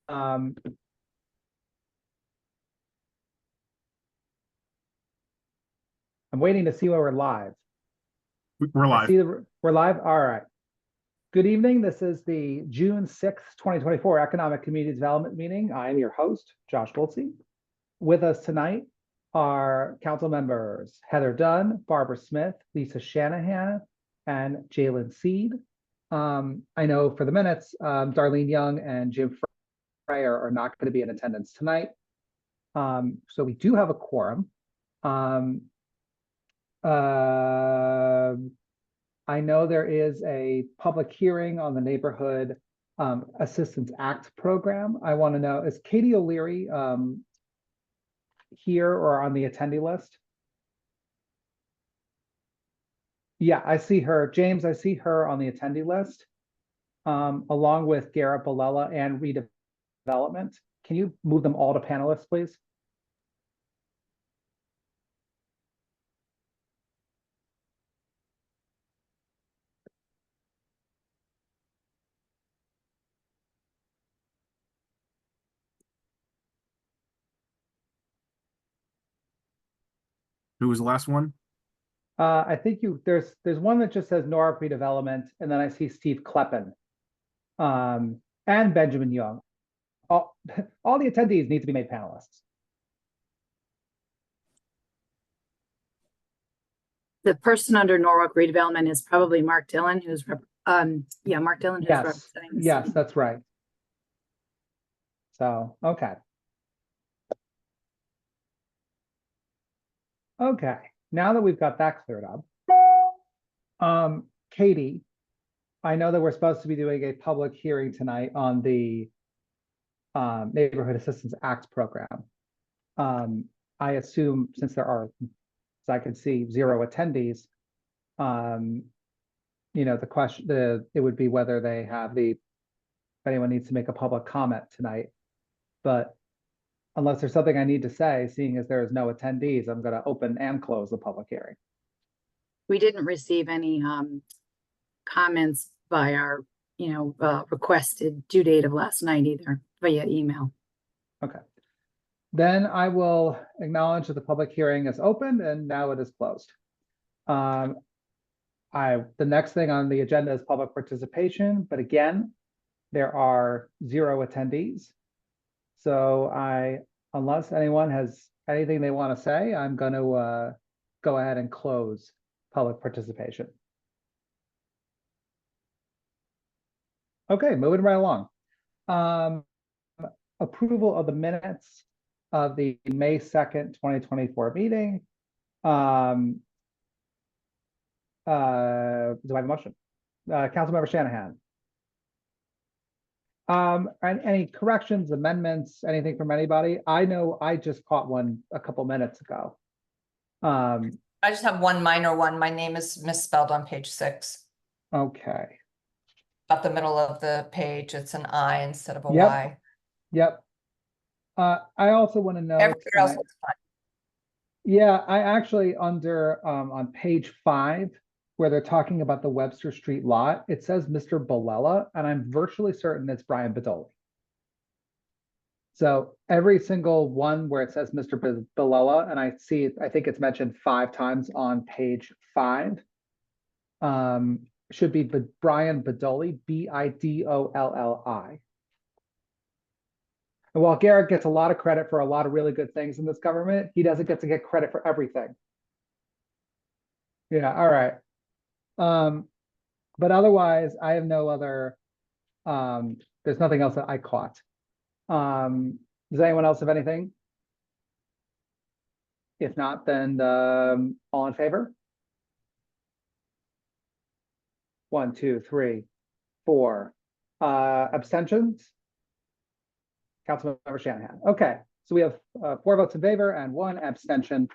I'm waiting to see where we're live. We're I live. see we're live. All right. Good evening. This is the June 6th, 2024 Economic Community Development Meeting. I am your host, Josh Goldsey. With us tonight are council members Heather Dunn, Barbara Smith, Lisa Shanahan, and Jalen Seed. I know for the minutes, Darlene Young and Jim Fryer are not going to be in attendance tonight. So we do have a quorum. I know there is a public hearing on the Neighborhood Assistance Act program. I want to know, is Katie O'Leary here or on the attendee list? Yeah, I see her. James, I see her on the attendee list, along with Garrett Balella and redevelopment. Can you move them all to panelists, please? Who was the last one? I think there's one that just says Nora redevelopment, and then I see Steve Kleppen, and Benjamin Young. All the attendees need to be made panelists. The person under Norwalk redevelopment is probably Mark Dillon, who's Mark Dillon who's representing the Yes, city. that's right. So, okay. Okay, now that we've got that cleared up, Katie, I know that we're supposed to be doing a public hearing tonight on the Neighborhood Assistance Act program. I assume since there are, as I can see, 0 attendees, the question, it would be whether they have if anyone needs to make a public comment tonight. But unless there's something I need to say, seeing as there is no attendees, I'm going to open and close the public hearing. We didn't receive any comments by our requested due date of last night either via email. Okay. Then I will acknowledge that the public hearing is open and now it is closed. The next thing on the agenda is public participation, but again, there are 0 attendees. So unless anyone has anything they want to say, I'm going to go ahead and close public participation. Okay, moving right along. Approval of the minutes of the May 2nd, 2024 meeting. Do I have a motion? Councilmember Shanahan. Any corrections, amendments, anything from anybody? I know I just caught one a couple minutes ago. I just have one minor one. My name is misspelled on page 6. Okay. About the middle of the page, it's an I instead of a Yep. Y. Yep. I also want to know. Everywhere else looks fine. Yeah, I actually under on page 5, where they're talking about the Webster Street lot, it says Mr. Balella, and I'm virtually certain it's Brian Bedoli. So every single one where it says Mr. Balella, and I think it's mentioned 5 times on page 5, should be Brian Bedoli, Bidolli. And while Garrett gets a lot of credit for a lot of really good things in this government, he doesn't get to get credit for everything. Yeah, all right. But otherwise, I have no other, there's nothing else that I caught. Does anyone else have anything? If not, then all in favor? 1, 2, 3, 4. Abstentions? Councilmember Shanahan. Okay, so we have 4 votes in favor and 1 abstention.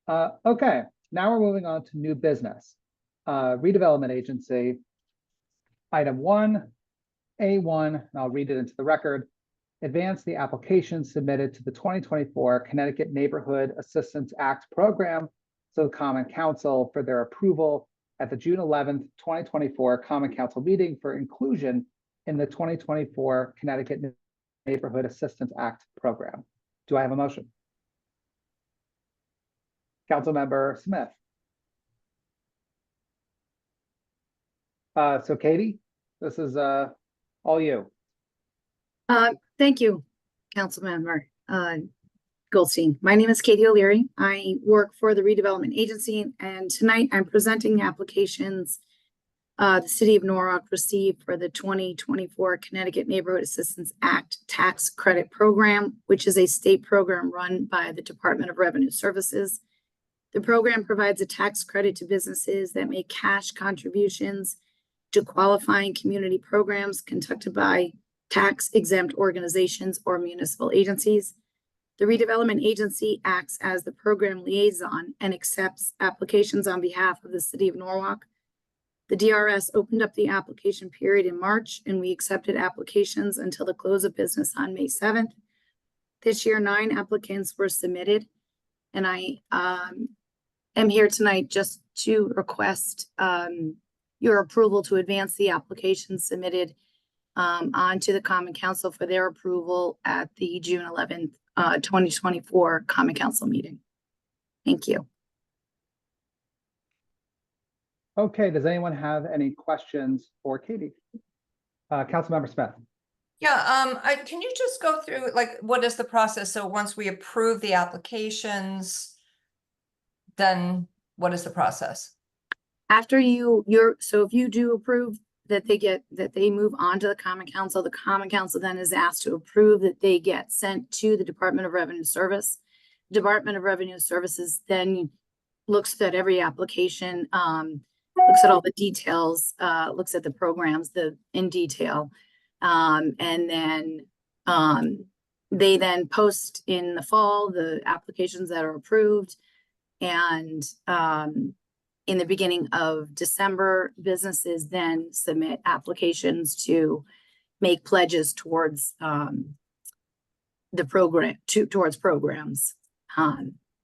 Okay, now we're moving on to new business. Redevelopment Agency, item 1A1, and I'll read it into the record. Advance the application submitted to the 2024 Connecticut Neighborhood Assistance Act program to the Common Council for their approval at the June 11th, 2024 Common Council meeting for inclusion in the 2024 Connecticut Neighborhood Assistance Act program. Do I have a motion? Councilmember Smith. So Katie, this is all you. Thank you, Councilmember Goldstein. My name is Katie O'Leary. I work for the Redevelopment Agency, and tonight I'm presenting the applications the City of Norwalk received for the 2024 Connecticut Neighborhood Assistance Act Tax Credit Program, which is a state program run by the Department of Revenue Services. The program provides a tax credit to businesses that make cash contributions to qualifying community programs conducted by tax-exempt organizations or municipal agencies. The Redevelopment Agency acts as the program liaison and accepts applications on behalf of the City of Norwalk. The DRS opened up the application period in March, and we accepted applications until the close of business on May 7th. This year, 9 applicants were submitted, and I am here tonight just to request your approval to advance the applications submitted onto the Common Council for their approval at the June 11th, 2024 Common Council meeting. Thank you. Okay, does anyone have any questions for Katie? Councilmember Smith. Yeah, can you just go through, like, what is the process? So once we approve the applications, then what is the process? After so if you do approve that they move on to the Common Council then is asked to approve that they get sent to the Department of Revenue Service. Department of Revenue Services then looks at every application, looks at all the details, looks at the programs in detail. And then they then post in the fall the applications that are approved. And in the beginning of December, businesses then submit applications to make pledges towards the program, towards programs.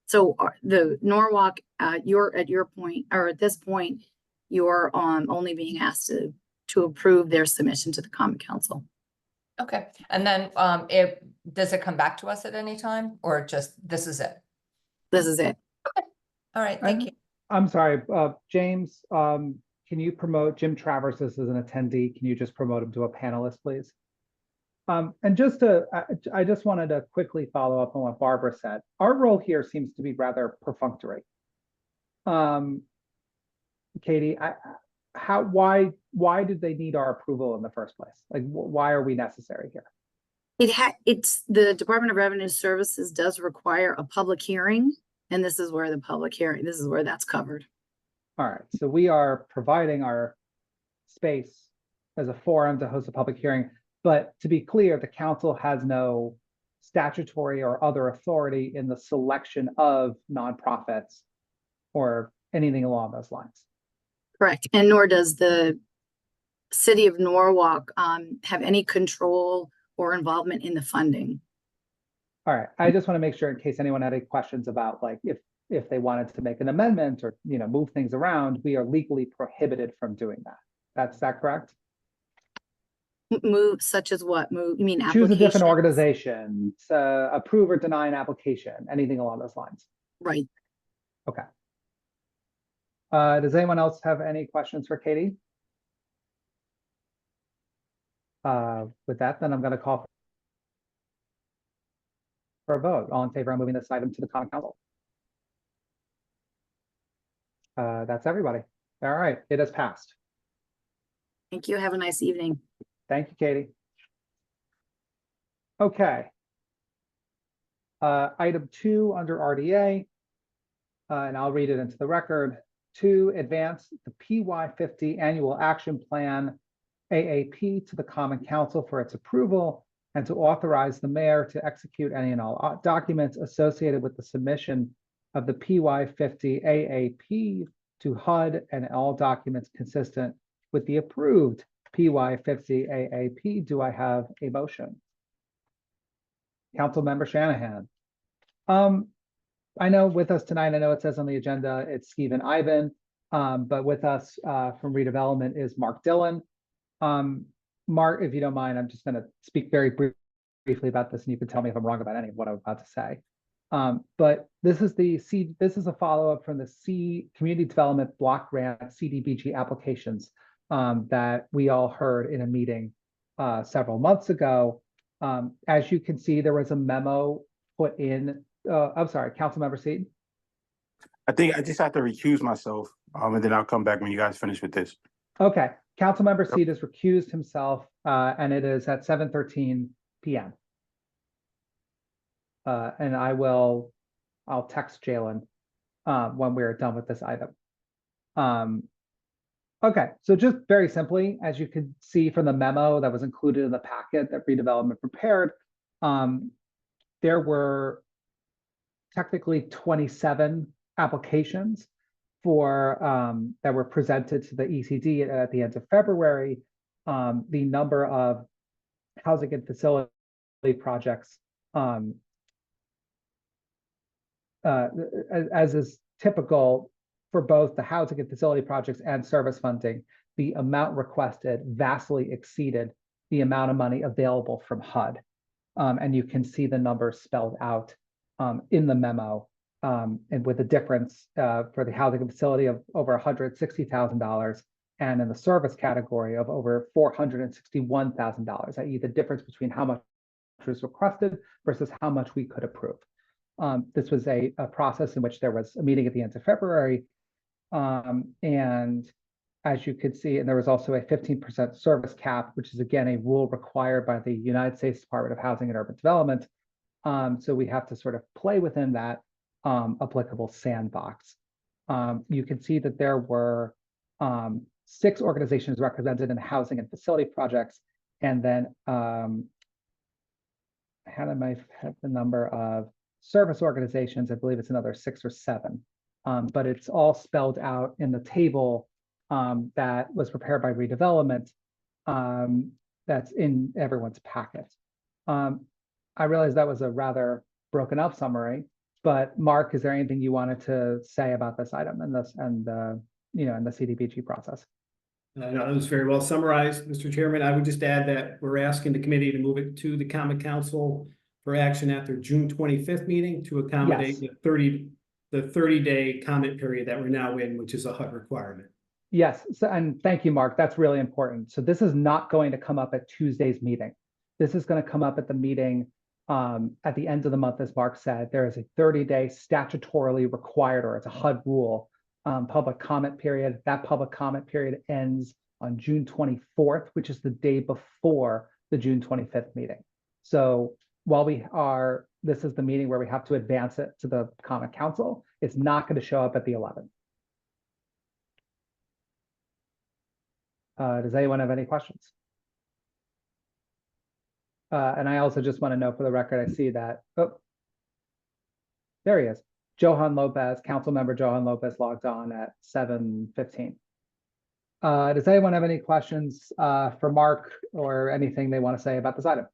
So the Norwalk, you're at your point, or at this point, you're only being asked to approve their submission to the Common Council. Okay, and then does it come back to us at any time, or just this is it? This is it. Okay. All right, thank you. I'm sorry, James, can you promote Jim Travers as an attendee? Can you just promote him to a panelist, please? And I just wanted to quickly follow up on what Barbara said. Our role here seems to be rather perfunctory. Katie, why did they need our approval in the first place? Like, why are we necessary here? It's the Department of Revenue Services does require a public hearing, and this is where this is where that's covered. All right, so we are providing our space as a forum to host a public hearing, but to be clear, the council has no statutory or other authority in the selection of nonprofits or anything along those lines. Correct, and nor does the City of Norwalk have any control or involvement in the funding. All right, I just want to make sure in case anyone had any questions about like if they wanted to make an amendment or move things around, we are legally prohibited from doing that. Is that correct? Move such as what? Move? You mean choose a different organization, approve or deny an application, anything along those lines. Right. Okay. Does anyone else have any questions for Katie? With that, then I'm going to call for a vote. All in favor of moving this item to the Common Council? That's everybody. All right, it has passed. Thank you. Have a nice evening. Thank you, Katie. Okay. Item 2 under RDA, and I'll read it into the record. To advance the PY50 Annual Action Plan AAP to the Common Council for its approval, and to authorize the mayor to execute any and all documents associated with the submission of the PY50 AAP to HUD and all documents consistent with the approved PY50 AAP. Do I have a motion? Councilmember Shanahan. I know with us tonight, I know it says on the agenda, it's Stephen Ivan, but with us from redevelopment is Mark Dillon. Mark, if you don't mind, I'm just going to speak very briefly briefly about this, and you can tell me if I'm wrong about any of what I'm about to say. But this is this is a follow-up from the Community Development Block Grant CDBG applications that we all heard in a meeting several months ago. As you can see, there was a memo put in, I'm sorry, Councilmember Seaton. I think I just have to recuse myself, and then I'll come back when you guys finish with this. Okay, Councilmember Seed has recused himself, and it is at 7:13 p.m. And I'll text Jalen when we're done with this item. Okay, so just very simply, as you can see from the memo that was included in the packet that redevelopment prepared, there were technically 27 applications for that were presented to the ECD at the end of February. The number of housing and facility projects, as is typical for both the housing and facility projects and service funding, the amount requested vastly exceeded the amount of money available from HUD. And you can see the numbers spelled out in the memo, and with a difference for the housing and facility of over $160,000, and in the service category of over $461,000, i.e. the difference between how much was requested versus how much we could approve. This was a process in which there was a meeting at the end of February, and as you could see, and there was also a 15% service cap, which is again a rule required by the United States Department of Housing and Urban Development. So we have to sort of play within that applicable sandbox. You can see that there were 6 organizations represented in housing and facility projects, and then how do I have the number of service organizations? I believe it's another 6 or 7, but it's all spelled out in the table that was prepared by redevelopment, that's in everyone's packet. I realize that was a rather broken up summary, but Mark, is there anything you wanted to say about this item and this and you know, in the CDBG process? No, that was very well summarized, Mr. Chairman. I would just add that we're asking the committee to move it to the Common Council for action at their June 25th meeting to accommodate Yes. the 30-day comment period that we're now in, which is a HUD requirement. Yes, so, and thank you, Mark. That's really important. So this is not going to come up at Tuesday's meeting. This is going to come up at the meeting at the end of the month, as Mark said. There is a 30-day statutorily required, or it's a HUD rule, public comment period. That public comment period ends on June 24th, which is the day before the June 25th meeting. So while this is the meeting where we have to advance it to the Common Council, it's not going to show up at the 11th. Does anyone have any questions? And I also just want to know for the record, I see that, oh, there he is. Johan Lopez, council member Johan Lopez logged on at 7:15. Does anyone have any questions for Mark or anything they want to say about this item?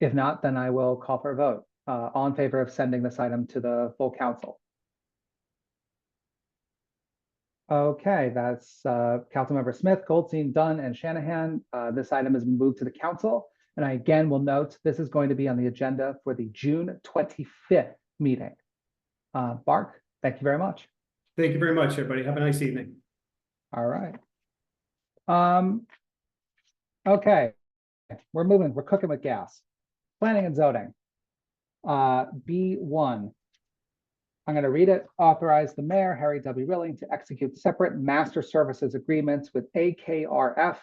If not, then I will call for a vote. All in favor of sending this item to the full council? Okay, that's Councilmember Smith, Goldstein, Dunn, and Shanahan. This item has been moved to the council. And I again will note this is going to be on the agenda for the June 25th meeting. Mark, thank you very much. Thank you very much, everybody. Have a nice evening. All right. Okay, we're moving. We're cooking with gas. Planning and zoning. B1. I'm going to read it. Authorize the mayor, Harry W. Rilling, to execute separate master services agreements with AKRF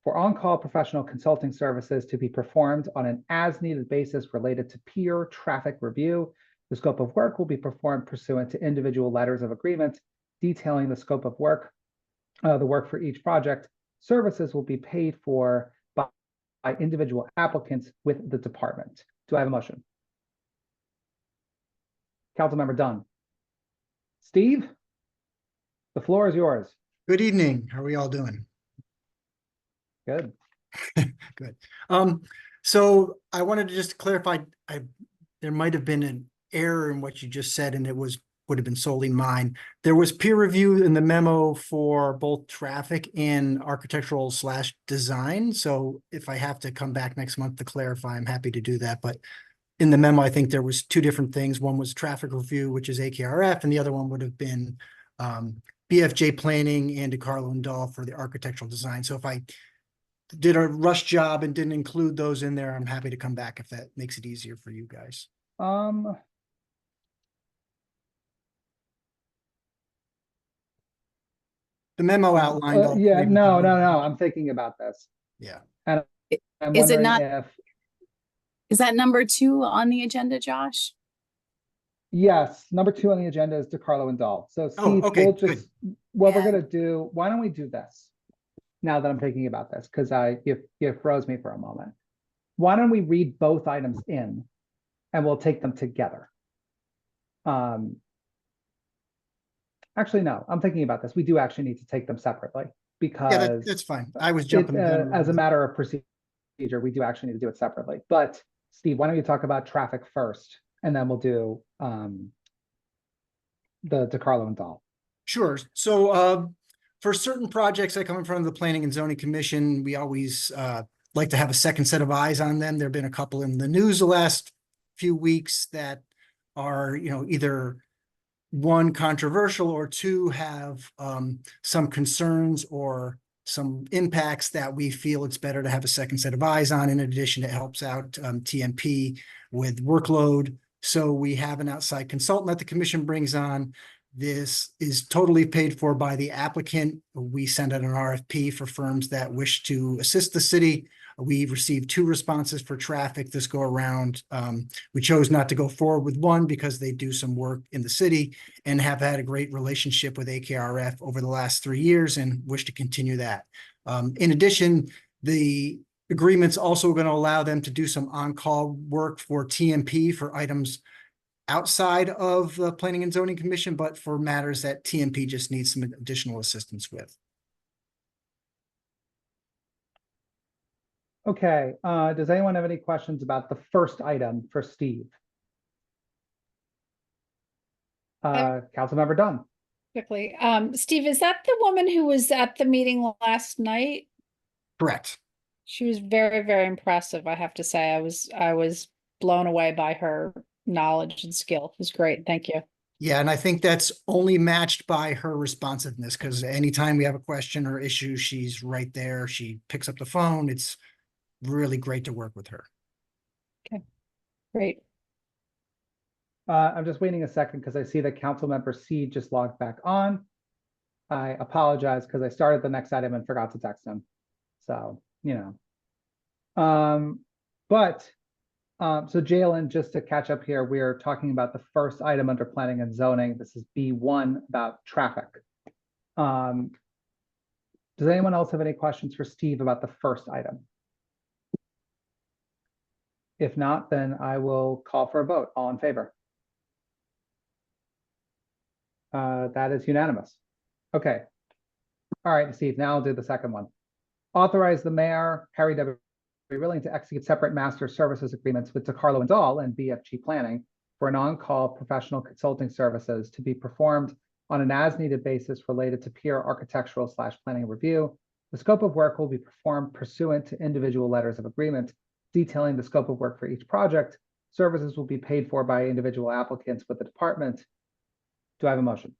for on-call professional consulting services to be performed on an as-needed basis related to peer traffic review. The scope of work will be performed pursuant to individual letters of agreement detailing the scope of work, the work for each project. Services will be paid for by individual applicants with the department. Do I have a motion? Councilmember Dunn. Steve, the floor is yours. Good evening. How are we all doing? Good. Good. So I wanted to just clarify, there might have been an error in what you just said, and it was would have been solely mine. There was peer review in the memo for both traffic and architectural/design. So if I have to come back next month to clarify, I'm happy to do that. But in the memo, I think there was two different things. One was traffic review, which is AKRF, and the other one would have been BFJ planning and DeCarlo and Dahl for the architectural design. So if I did a rush job and didn't include those in there, I'm happy to come back if that makes it easier for you guys. The memo outlined. all Yeah, three of no, them. I'm thinking about this. Yeah. And I'm Is it wondering not- if, Is that number 2 on the agenda, Josh? yes, number 2 on the agenda is DeCarlo and Dahl. So Steve, okay, we'll good. just, what we're Yeah. gonna do, why don't we do this? Now that I'm thinking about this, because you froze me for a moment. Why don't we read both items in and we'll take them together? Actually, no, I'm thinking about this. We do actually need to take them separately Yeah, because that's fine. I was it, jumping the gun. as a matter of procedure, we do actually need to do it separately. But Steve, why don't you talk about traffic first, and then we'll do the DeCarlo and Dahl. Sure. So for certain projects that come in front of the Planning and Zoning Commission, we always like to have a second set of eyes on them. There have been a couple in the news the last few weeks that are, either one, controversial, or two, have some concerns or some impacts that we feel it's better to have a second set of eyes on. In addition, it helps out TMP with workload. So we have an outside consultant that the commission brings on. This is totally paid for by the applicant. We send out an RFP for firms that wish to assist the city. We received 2 responses for traffic this go around. We chose not to go forward with one because they do some work in the city and have had a great relationship with AKRF over the last 3 years and wish to continue that. In addition, the agreement's also going to allow them to do some on-call work for TMP for items outside of the Planning and Zoning Commission, but for matters that TMP just needs some additional assistance with. Okay, does anyone have any questions about the first item for Steve? Councilmember Dunn. Quickly, Steve, is that the woman who was at the meeting last night? Correct. She was very, very impressive, I have to say. I was blown away by her knowledge and skill. It was great. Thank you. Yeah, and I think that's only matched by her responsiveness, because anytime we have a question or issue, she's right there. She picks up the phone. It's really great to work with her. Great. I'm just waiting a second because I see that Councilmember C just logged back on. I apologize because I started the next item and forgot to text him. So, so Jalen, just to catch up here, we're talking about the first item under planning and zoning. This is B1 about traffic. Does anyone else have any questions for Steve about the first item? If not, then I will call for a vote. All in favor? That is unanimous. Okay. All right, Steve, now I'll do the second one. Authorize the mayor, Harry W. Rilling, to execute separate master services agreements with DeCarlo and Dahl and BFG Planning for an on-call professional consulting services to be performed on an as-needed basis related to peer architectural/planning review. The scope of work will be performed pursuant to individual letters of agreement detailing the scope of work for each project. Services will be paid for by individual applicants with the department. Do I have a motion?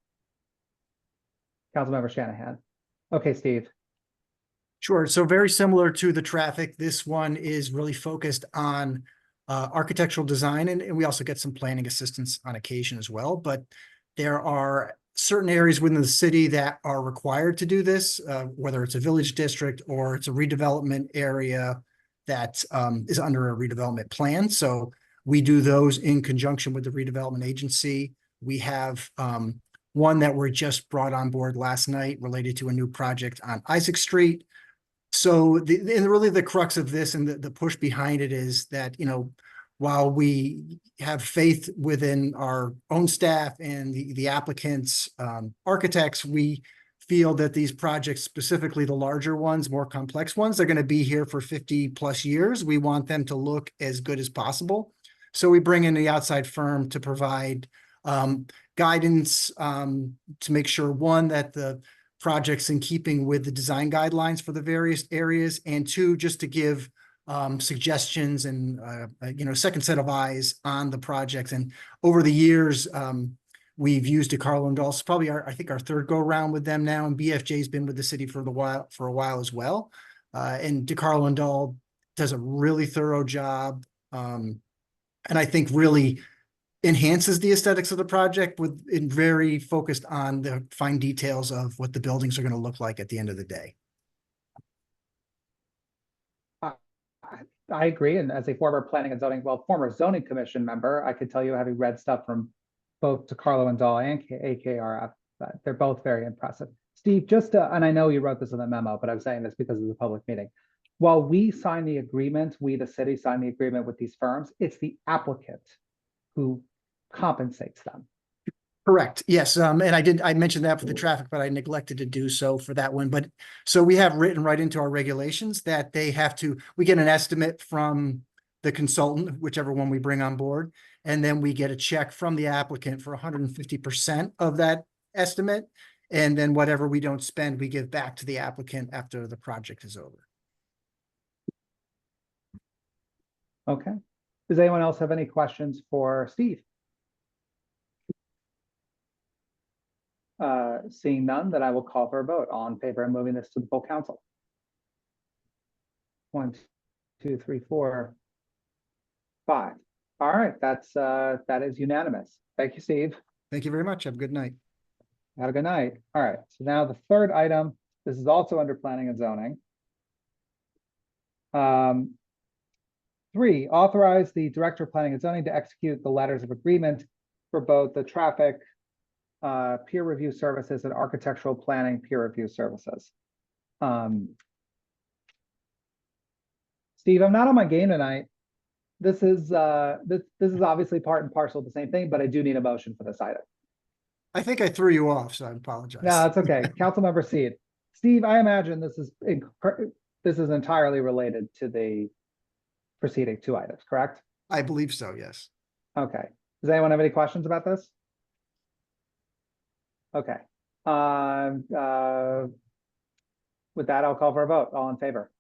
Councilmember Shanahan. Okay, Steve. Sure. So very similar to the traffic, this one is really focused on architectural design, and we also get some planning assistance on occasion as well. But there are certain areas within the city that are required to do this, whether it's a village district or it's a redevelopment area that is under a redevelopment plan. So we do those in conjunction with the redevelopment agency. We have one that were just brought on board last night related to a new project on Isaac Street. So really the crux of this and the push behind it is that, while we have faith within our own staff and the applicants, architects, we feel that these projects, specifically the larger ones, more complex ones, they're going to be here for 50+ years. We want them to look as good as possible. So we bring in the outside firm to provide guidance to make sure, one, that the project's in keeping with the design guidelines for the various areas, and two, just to give suggestions and second set of eyes on the projects. And over the years, we've used DeCarlo and Dahl. It's probably I think our third go around with them now, and BFJ's been with the city for a while as well. And DeCarlo and Dahl does a really thorough job, and I think really enhances the aesthetics of the project very focused on the fine details of what the buildings are going to look like at the end of the day. I agree. And as a former former zoning commission member, I could tell you, having read stuff from both DeCarlo and Dahl and AKRF, they're both very impressive. Steve, and I know you wrote this in the memo, but I'm saying this because of the public meeting. While we sign the agreement, we, the city, sign the agreement with these firms, it's the applicant who compensates them. Correct. Yes. And I mentioned that for the traffic, but I neglected to do so for that one. But so we have written right into our regulations that we get an estimate from the consultant, whichever one we bring on board. And then we get a check from the applicant for 150% of that estimate. And then whatever we don't spend, we give back to the applicant after the project is over. Okay. Does anyone else have any questions for Steve? Seeing none, then I will call for a vote. All in favor of moving this to the full council? 1, 2, 3, 4, 5. All right, that is unanimous. Thank you, Steve. Thank you very much. Have a good night. Have a good night. All right, so now the third item, this is also under planning and zoning. 3, authorize the director of planning and zoning to execute the letters of agreement for both the traffic peer review services and architectural planning peer review services. Steve, I'm not on my game tonight. This is obviously part and parcel of the same thing, but I do need a motion for this item. I think I threw you off, so I apologize. No, it's okay. Councilmember Seed. Steve, I imagine this is entirely related to the preceding 2 items, correct? I believe so, yes. Okay. Does anyone have any questions about this? Okay. With that, I'll call for a vote. All in favor?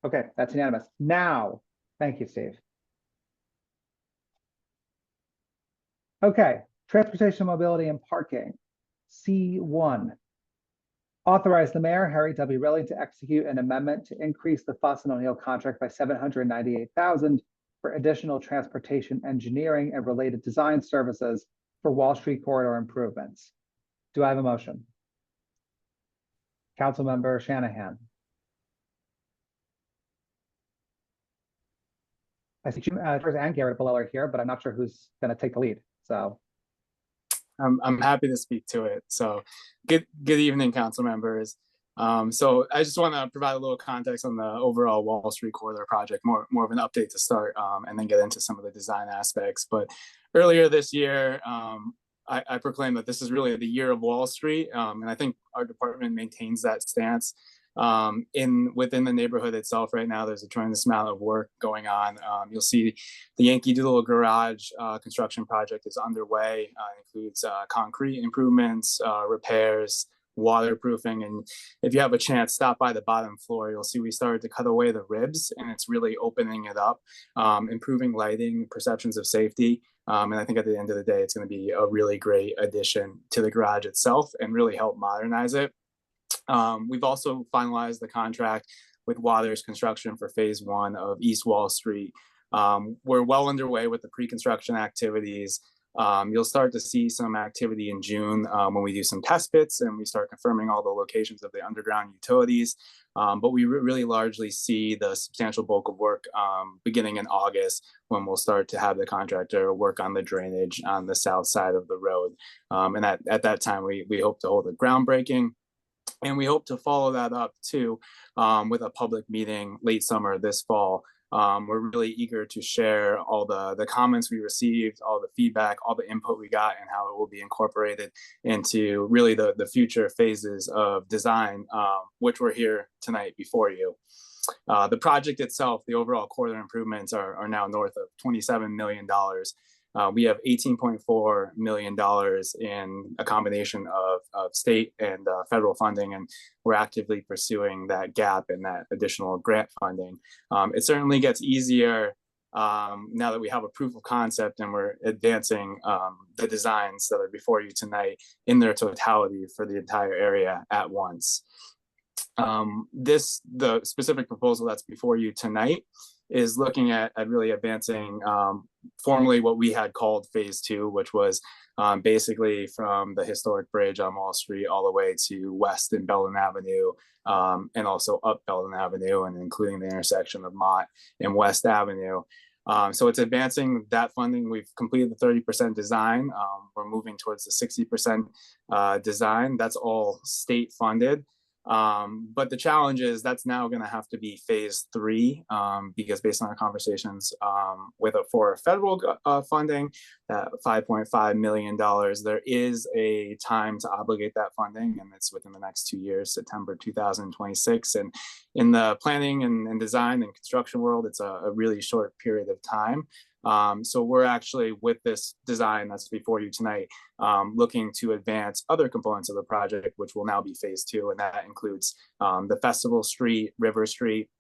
Okay, that's unanimous. Now, thank you, Steve. Okay, transportation, mobility, and parking. C1. Authorize the mayor, Harry W. Rilling, to execute an amendment to increase the Fuss and O'Neill contract by $798,000 for additional transportation engineering and related design services for Wall Street corridor improvements. Do I have a motion? Councilmember Shanahan. I see George and Garrett below are here, but I'm not sure who's going to take the lead. So I'm happy to speak to it. So good evening, council members. So I just want to provide a little context on the overall Wall Street corridor project, more of an update to start, and then get into some of the design aspects. But earlier this year, I proclaimed that this is really the year of Wall Street, and I think our department maintains that stance. Within the neighborhood itself right now, there's a tremendous amount of work going on. You'll see the Yankee Doodle garage construction project is underway. It includes concrete improvements, repairs, waterproofing, and if you have a chance, stop by the bottom floor. You'll see we started to cut away the ribs, and it's really opening it up, improving lighting, perceptions of safety. And I think at the end of the day, it's going to be a really great addition to the garage itself and really help modernize it. We've also finalized the contract with Waters Construction for phase 1 of East Wall Street. We're well underway with the pre-construction activities. You'll start to see some activity in June when we do some test pits and we start confirming all the locations of the underground utilities. But we really largely see the substantial bulk of work beginning in August, when we'll start to have the contractor work on the drainage on the south side of the road. And at that time, we hope to hold a groundbreaking. And we hope to follow that up too with a public meeting late summer this fall. We're really eager to share all the comments we received, all the feedback, all the input we got, and how it will be incorporated into really the future phases of design, which we're here tonight before you. The project itself, the overall corridor improvements are now north of $27 million. We have $18.4 million in a combination of state and federal funding, and we're actively pursuing that gap and that additional grant funding. It certainly gets easier now that we have a proof of concept and we're advancing the designs that are before you tonight in their totality for the entire area at once. The specific proposal that's before you tonight is looking at really advancing formally what we had called phase 2, which was basically from the historic bridge on Wall Street all the way to west in Belden Avenue, and also up Belden Avenue, and including the intersection of Mott and West Avenue. So it's advancing that funding. We've completed the 30% design. We're moving towards the 60% design. That's all state funded. But the challenge is that's now going to have to be phase 3, because based on our conversations for federal funding, that $5.5 million, there is a time to obligate that funding, and it's within the next 2 years, September 2026. And in the planning and design and construction world, it's a really short period of time. So we're actually, with this design that's before you tonight, looking to advance other components of the project, which will now be phase 2. And that includes the Festival Street, River Street,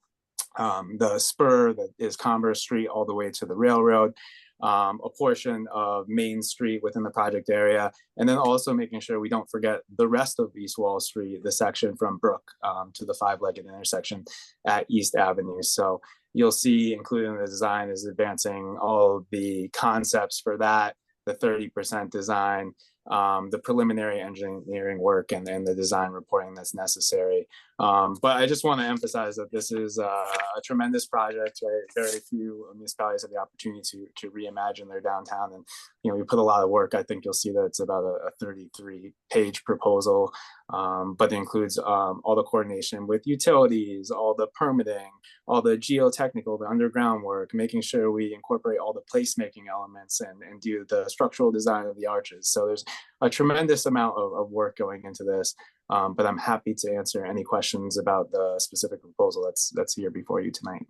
the spur that is Converse Street all the way to the railroad, a portion of Main Street within the project area, and then also making sure we don't forget the rest of East Wall Street, the section from Brook to the 5-legged intersection at East Avenue. So you'll see, including the design, is advancing all of the concepts for that, the 30% design, the preliminary engineering work, and then the design reporting that's necessary. But I just want to emphasize that this is a tremendous project, right? Very few municipalities have the opportunity to reimagine their downtown, and we put a lot of work. I think you'll see that it's about a 33-page proposal, but it includes all the coordination with utilities, all the permitting, all the geotechnical, the underground work, making sure we incorporate all the placemaking elements and do the structural design of the arches. So there's a tremendous amount of work going into this, but I'm happy to answer any questions about the specific proposal that's here before you tonight.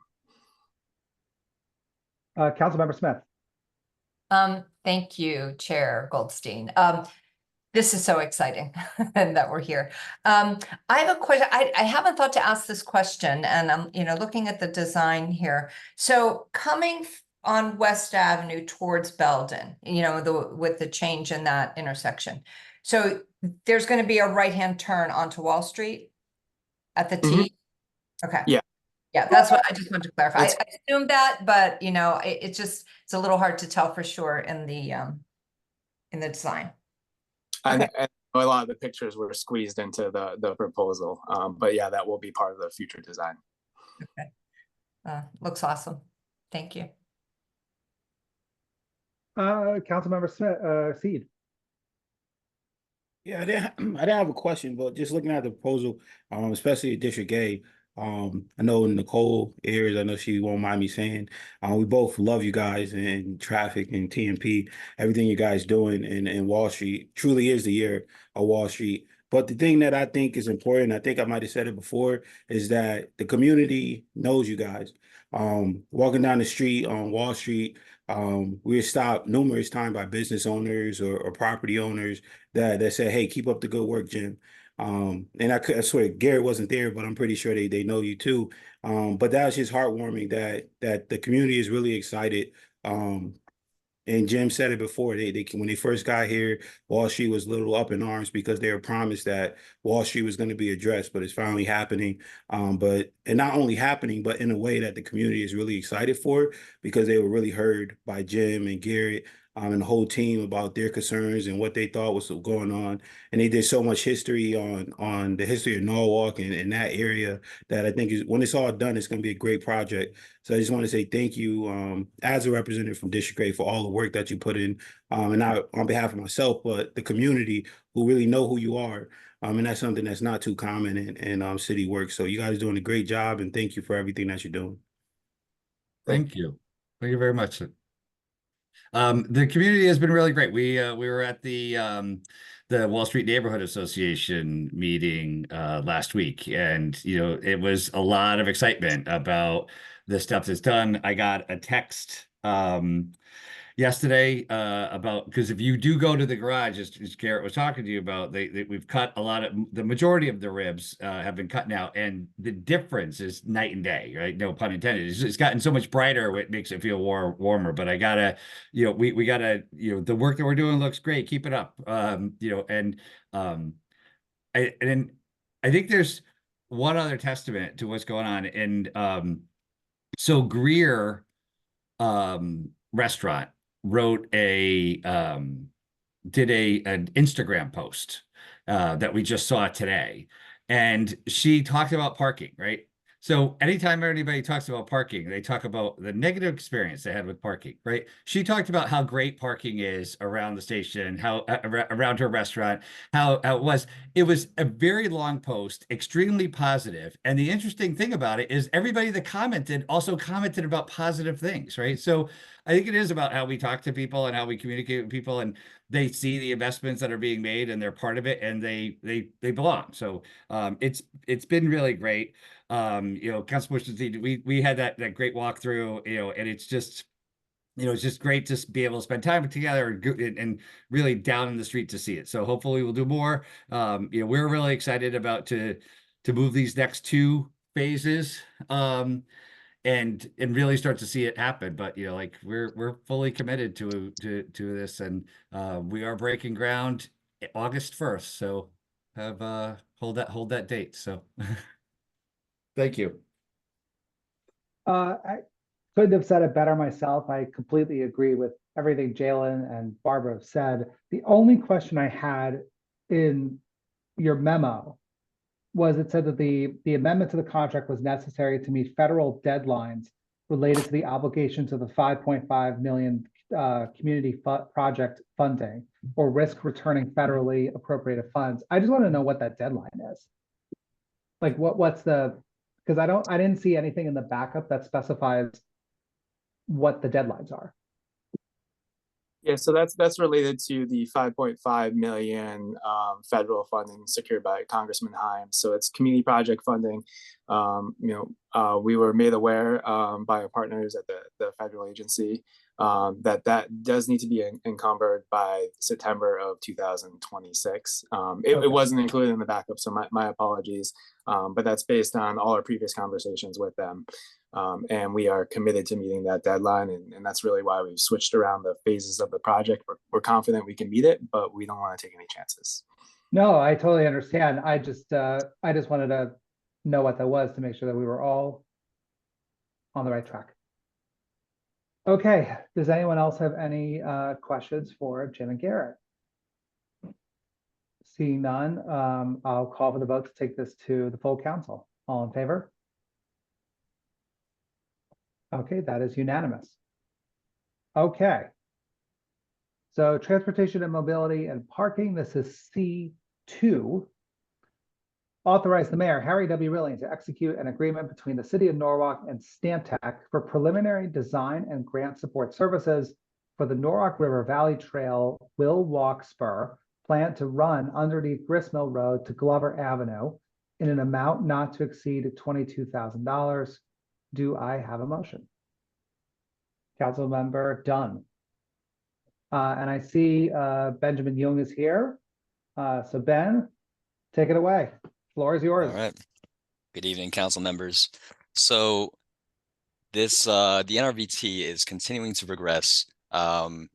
Councilmember Smith. Thank you, Chair Goldstein. This is so exciting and that we're here. I have a question. I haven't thought to ask this question, and I'm looking at the design here. So coming on West Avenue towards Belden, with the change in that intersection. So there's going to be a right-hand turn onto Wall Street at the T. Okay. Yeah. Yeah, that's what I just wanted to clarify. I assumed that, but it's a little hard to tell for sure in the design. Okay. And a lot of the pictures were squeezed into the proposal, but yeah, that will be part of the future design. Okay. Looks awesome. Thank you. Councilmember Smith, Seed. Yeah, I didn't have a question, but just looking at the proposal, especially at District A, I know Nicole Ayers, I know she won't mind me saying, we both love you guys and traffic and TMP, everything you guys doing in Wall Street truly is the year of Wall Street. But the thing that I think is important, I think I might have said it before, is that the community knows you guys. Walking down the street on Wall Street, we were stopped numerous times by business owners or property owners that said, hey, keep up the good work, Jim. And I swear Garrett wasn't there, but I'm pretty sure they know you too. But that was just heartwarming that the community is really excited. And Jim said it before, they when they first got here, Wall Street was a little up in arms because they were promised that Wall Street was going to be addressed, but it's finally happening. And not only happening, but in a way that the community is really excited for, because they were really heard by Jim and Garrett and the whole team about their concerns and what they thought was going on. And they did so much history on the history of Norwalk and that area that I think when it's all done, it's going to be a great project. So I just want to say thank you as a representative from District 8 for all the work that you put in, and not on behalf of myself, but the community who really know who you are. And that's something that's not too common in city work. So you guys are doing a great job, and thank you for everything that you're doing. Thank you. Thank you very much. The community has been really great. We were at the Wall Street Neighborhood Association meeting last week, and it was a lot of excitement about the stuff that's done. I got a text yesterday about, because if you do go to the garage, as Garrett was talking to you about, we've cut a lot of, the majority of the ribs have been cut now, and the difference is night and day, right? No pun intended. It's gotten so much brighter, it makes it feel warmer. But I gotta, we gotta, the work that we're doing looks great. Keep it up. And I think there's one other testament to what's going on. And so Greer restaurant wrote did an Instagram post that we just saw today, and she talked about parking, right? So anytime anybody talks about parking, they talk about the negative experience they had with parking, right? She talked about how great parking is around the station, how around her restaurant, how it was a very long post, extremely positive. And the interesting thing about it is everybody that commented also commented about positive things, right? So I think it is about how we talk to people and how we communicate with people, and they see the investments that are being made and they're part of it, and they belong. So it's been really great. Councilperson, we had that great walkthrough, and it's just, it's just great to be able to spend time together and really down in the street to see it. So hopefully we'll do more. We're really excited about to move these next 2 phases. And really start to see it happen. But we're fully committed to this, and we are breaking ground August 1st. So have hold that date. So thank you. I couldn't have said it better myself. I completely agree with everything Jalen and Barbara have said. The only question I had in your memo was, it said that the amendment to the contract was necessary to meet federal deadlines related to the obligations of the 5.5 million community project funding, or risk returning federally appropriated funds. I just want to know what that deadline is. Like what's the, because I didn't see anything in the backup that specifies what the deadlines are. Yeah, so that's related to the 5.5 million federal funding secured by Congressman Himes. So it's community project funding. We were made aware by our partners at the federal agency that does need to be encumbered by September of 2026. It wasn't included in the backup, so my apologies. But that's based on all our previous conversations with them. And we are committed to meeting that deadline. And that's really why we've switched around the phases of the project. We're confident we can meet it, but we don't want to take any chances. No, I totally understand. I just wanted to know what that was to make sure that we were all on the right track. Okay, does anyone else have any questions for Jim and Garrett? Seeing none, I'll call for the vote to take this to the full council. All in favor? Okay, that is unanimous. Okay. So transportation and mobility and parking, this is C2. Authorize the mayor, Harry W. Rilling, to execute an agreement between the city of Norwalk and Stantec for preliminary design and grant support services for the Norwalk River Valley Trail Will Walk Spur, planned to run underneath Gristmill Road to Glover Avenue in an amount not to exceed $22,000. Do I have a motion? Councilmember Dunn. And I see Benjamin Young is here. So Ben, take it away. Floor is yours. All right. Good evening, council members. So this the NRVT is continuing to progress. Some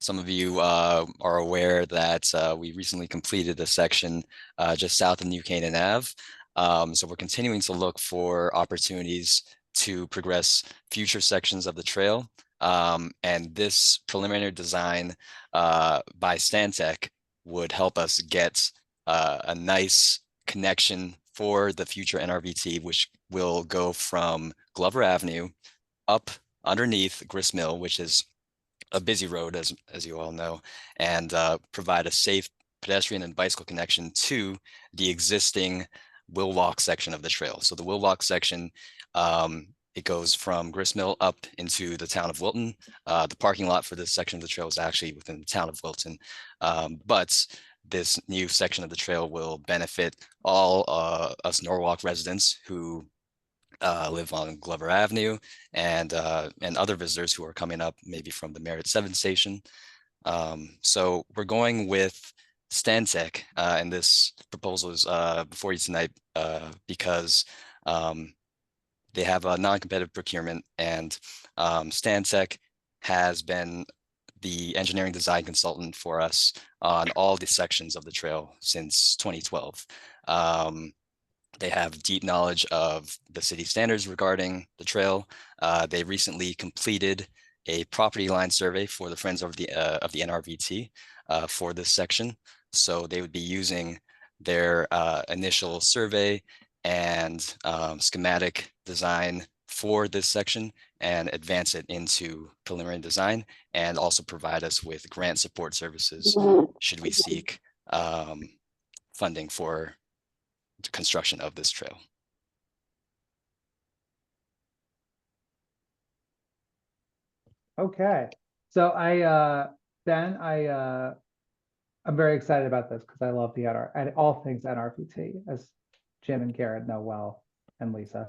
of you are aware that we recently completed a section just south of New Canaan Ave. So we're continuing to look for opportunities to progress future sections of the trail. And this preliminary design by Stantec would help us get a nice connection for the future NRVT, which will go from Glover Avenue up underneath Gristmill, which is a busy road, as you all know, and provide a safe pedestrian and bicycle connection to the existing Will Walk section of the trail. So the Will Walk section, it goes from Gristmill up into the town of Wilton. The parking lot for this section of the trail is actually within the town of Wilton. But this new section of the trail will benefit all us Norwalk residents who live on Glover Avenue, and other visitors who are coming up maybe from the Merit 7 station. So we're going with Stantec, and this proposal is before you tonight because they have a non-competitive procurement, and Stantec has been the engineering design consultant for us on all the sections of the trail since 2012. They have deep knowledge of the city standards regarding the trail. They recently completed a property line survey for the Friends of the NRVT for this section. So they would be using their initial survey and schematic design for this section and advance it into preliminary design, and also provide us with grant support services should we seek funding for the construction of this trail. Okay, so Ben, I'm very excited about this because I love the and all things NRVT, as Jim and Garrett know well, and Lisa.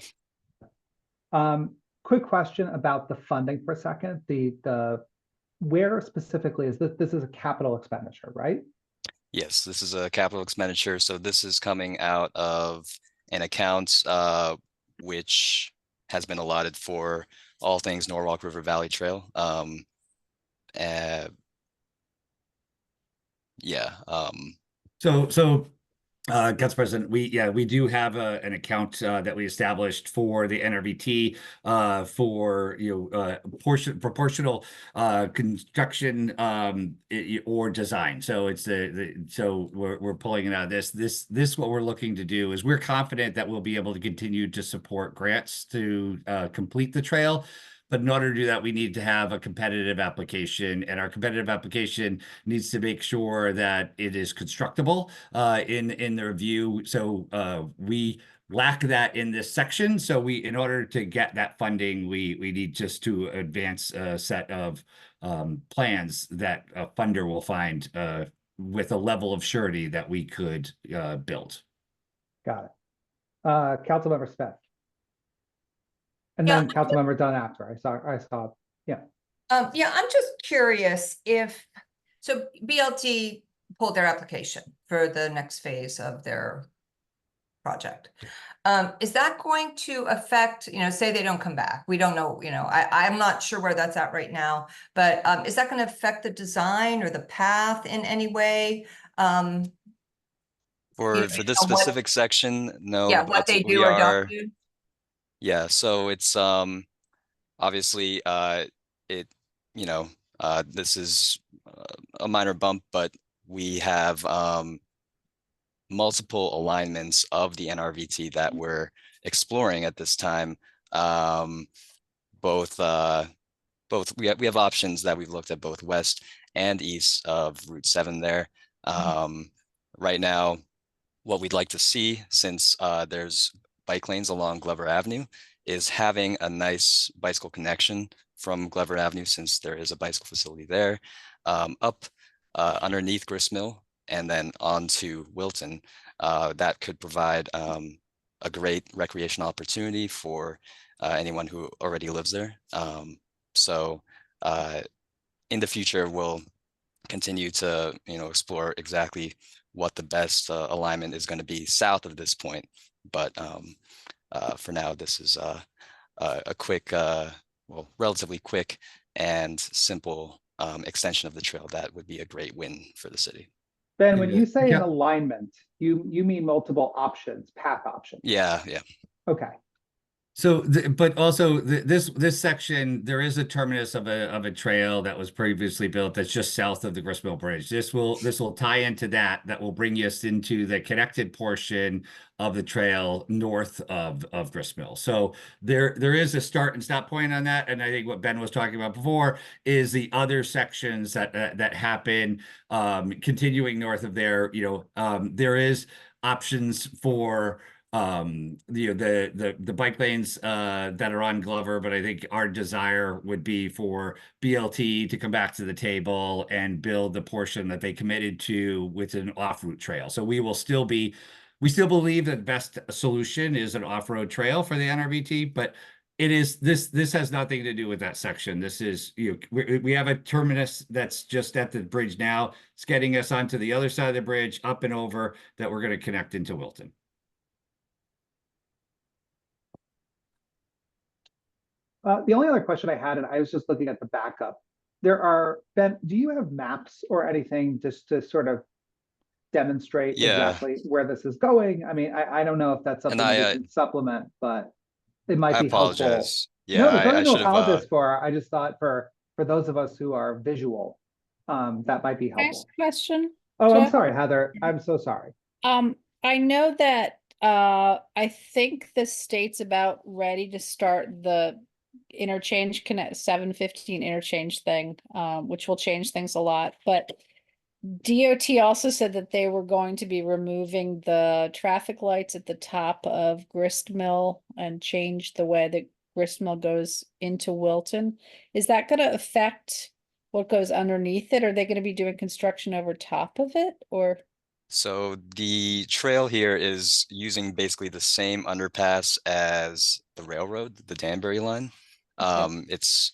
Quick question about the funding for a second. The where specifically is this? This is a capital expenditure, right? Yes, this is a capital expenditure. So this is coming out of an account which has been allotted for all things Norwalk River Valley Trail. Council President, we do have an account that we established for the NRVT for proportional construction or design. So it's so we're pulling it out of this what we're looking to do is we're confident that we'll be able to continue to support grants to complete the trail. But in order to do that, we need to have a competitive application, and our competitive application needs to make sure that it is constructable in the review. So we lack that in this section. So in order to get that funding, we need just to advance a set of plans that a funder will find with a level of surety that we could build. Got it. Councilmember Smith. And Yeah, then Councilmember Dunn after. I saw, yeah. Yeah, I'm just curious if, so BLT pulled their application for the next phase of their project. Is that going to affect, say they don't come back? We don't know, I'm not sure where that's at right now, but is that going to affect the design or the path in any way? For this specific section, no. Yeah, what they do or don't do. Yeah, so it's obviously this is a minor bump, but we have multiple alignments of the NRVT that we're exploring at this time. We have options that we've looked at both west and east of Route 7 there. Right now, what we'd like to see, since there's bike lanes along Glover Avenue, is having a nice bicycle connection from Glover Avenue, since there is a bicycle facility there, up underneath Gristmill and then onto Wilton. That could provide a great recreational opportunity for anyone who already lives there. So in the future, we'll continue to explore exactly what the best alignment is going to be south of this point. But for now, this is a quick, relatively quick and simple extension of the trail that would be a great win for the city. Ben, when you say an alignment, you mean multiple options, path options? Yeah. Okay. So, but also this section, there is a terminus of a trail that was previously built that's just south of the Gristmill Bridge. This will tie into that will bring us into the connected portion of the trail north of Gristmill. So there is a start and stop point on that. And I think what Ben was talking about before is the other sections that happen continuing north of there. There is options for the bike lanes that are on Glover, but I think our desire would be for BLT to come back to the table and build the portion that they committed to with an off-route trail. So we will still be We still believe that the best solution is an off-road trail for the NRVT, but this has nothing to do with that section. This is, we have a terminus that's just at the bridge now. It's getting us onto the other side of the bridge, up and over, that we're going to connect into Wilton. The only other question I had, and I was just looking at the backup. Ben, do you have maps or anything just to sort of demonstrate Yeah. exactly where this is going? I mean, I don't know if that's something we can supplement, but it might I be helpful. apologize. Yeah, No, there's I nothing to should have, apologize for. I just thought for those of us who are visual, that might be Can I ask helpful. a question? Oh, I'm Jeff? sorry, Heather. I'm so sorry. I know that I think the state's about ready to start the interchange connect 715 interchange thing, which will change things a lot. But DOT also said that they were going to be removing the traffic lights at the top of Grist Mill and change the way that Grist Mill goes into Wilton. Is that going to affect what goes underneath it? Are they going to be doing construction over top of it, or? So the trail here is using basically the same underpass as the railroad, the Danbury line. It's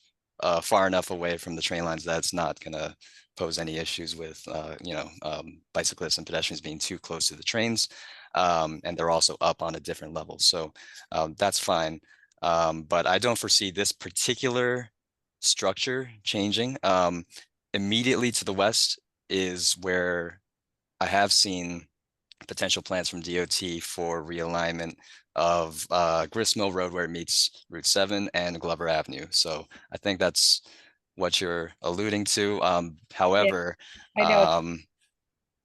far enough away from the train lines that it's not gonna pose any issues with bicyclists and pedestrians being too close to the trains. And they're also up on a different level. So that's fine. But I don't foresee this particular structure changing. Immediately to the west is where I have seen potential plans from DOT for realignment of Grist Mill Road where it meets Route 7 and Glover Avenue. So I think that's what you're alluding to. However, I know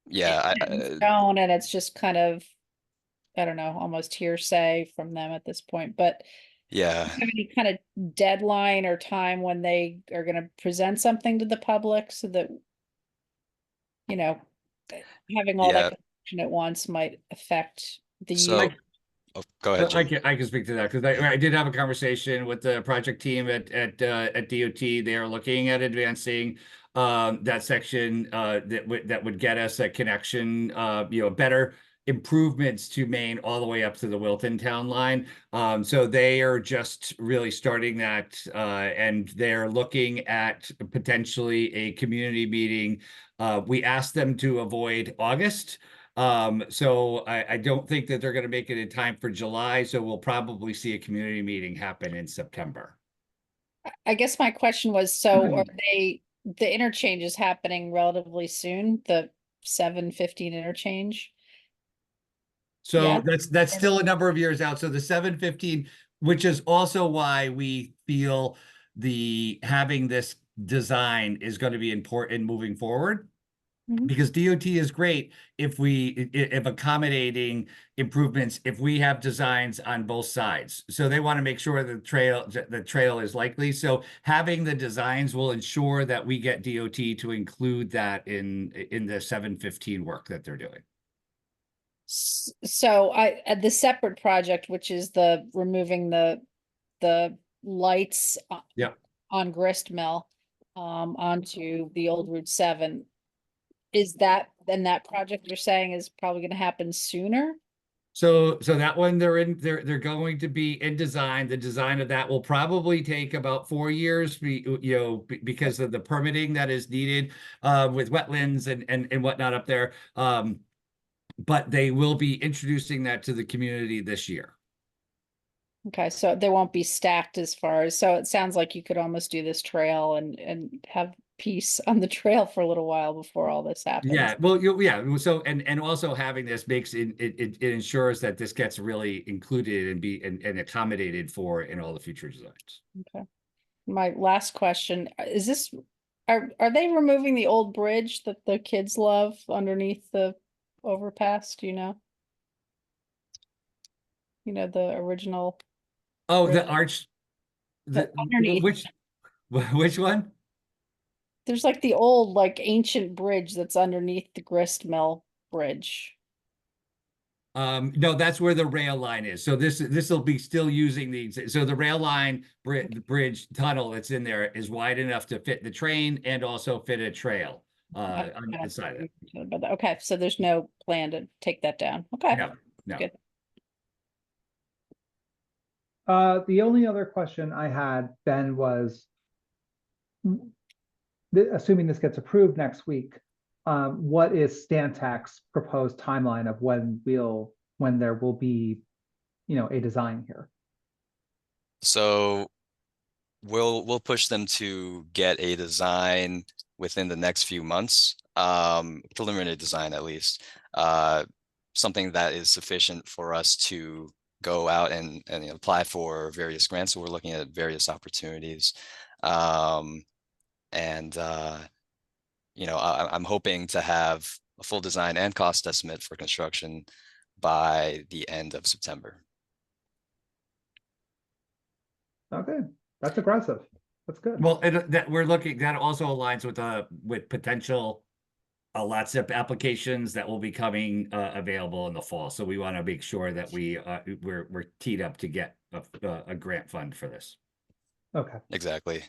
yeah, it's stone and it's just kind of, I don't know, almost hearsay from them at this point, but yeah. have any kind of deadline or time when they are going to present something to the public so that, having all that construction at once might affect the So, go ahead, Jim. I can speak to that because I did have a conversation with the project team at DOT. They are looking at advancing that section that would get us a connection, better improvements to Maine all the way up to the Wilton town line. So they are just really starting that, and they're looking at potentially a community meeting. We asked them to avoid August. So I don't think that they're going to make it in time for July. So we'll probably see a community meeting happen in September. I guess my question was, so are the interchange is happening relatively soon, the 715 interchange? So that's still a number of years out. So the 715, which is also why we feel having this design is going to be important moving forward. Because DOT is great if accommodating improvements, if we have designs on both sides. So they want to make sure the trail is likely. So having the designs will ensure that we get DOT to include that in the 715 work that they're doing. So the separate project, which is the removing the lights on Grist Mill onto the old Route 7. Is that project you're saying is probably going to happen sooner? So that one they're going to be in design. The design of that will probably take about 4 years, because of the permitting that is needed with wetlands and whatnot up there. But they will be introducing that to the community this year. Okay, so they won't be stacked so it sounds like you could almost do this trail and have peace on the trail for a little while before all this happens. Yeah, well, so and also having this makes it ensures that this gets really included and accommodated for in all the future designs. Okay. My last question is are they removing the old bridge that the kids love underneath the overpass? Do you know? The original. Oh, bridge? the arch. Underneath. Which one? There's like the old, ancient bridge that's underneath the Grist Mill Bridge. No, that's where the rail line is. So this will be still using the rail line bridge tunnel that's in there is wide enough to fit the train and also fit a trail on the side of it. Okay, so there's no plan to take that down. Okay. No. No. Good. The only other question I had, Ben, was assuming this gets approved next week, what is Stantec's proposed timeline of when there will be, a design here? So we'll push them to get a design within the next few months, preliminary design at least, something that is sufficient for us to go out and apply for various grants. So we're looking at various opportunities. I'm hoping to have a full design and cost estimate for construction by the end of September. Okay, that's aggressive. That's good. Well, that we're looking, that also aligns with potential lots of applications that will be coming available in the fall. So we want to make sure that we're teed up to get a grant fund for this. Okay. Exactly.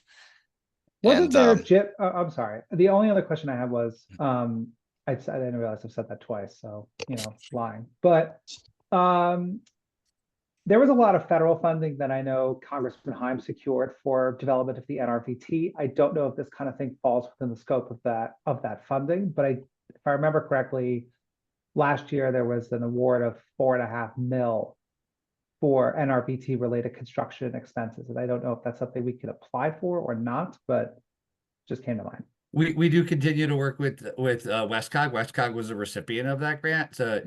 Wasn't there, And I'm sorry. The only other question I had was, I didn't realize I've said that twice, so, lying. But there was a lot of federal funding that I know Congressman Heim secured for development of the NRVT. I don't know if this kind of thing falls within the scope of that funding, but if I remember correctly, last year there was an award of $4.5 million for NRVT related construction expenses. And I don't know if that's something we could apply for or not, but just came to mind. We do continue to work with Westcog. Westcog was a recipient of that grant. So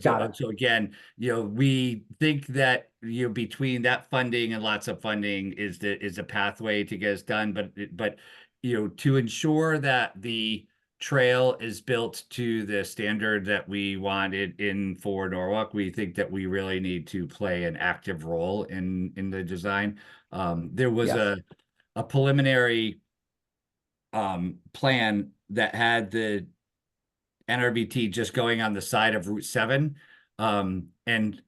again, we think that between that funding and lots of funding is a pathway to get us done. But to ensure that the trail is built to the standard that we wanted for Norwalk, we think that we really need to play an active role in the design. There was a preliminary plan that had the NRVT just going on the side of Route 7, and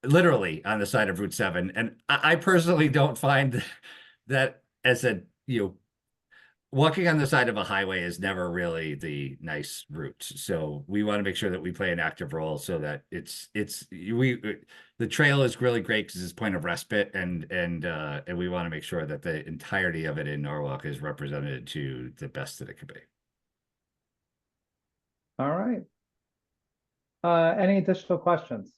literally on the side of Route 7. And I personally don't find that as walking on the side of a highway is never really the nice route. So we want to make sure that we play an active role so that the trail is really great because it's a point of respite, and we want to make sure that the entirety of it in Norwalk is represented to the best that it could be. All right. Any additional questions?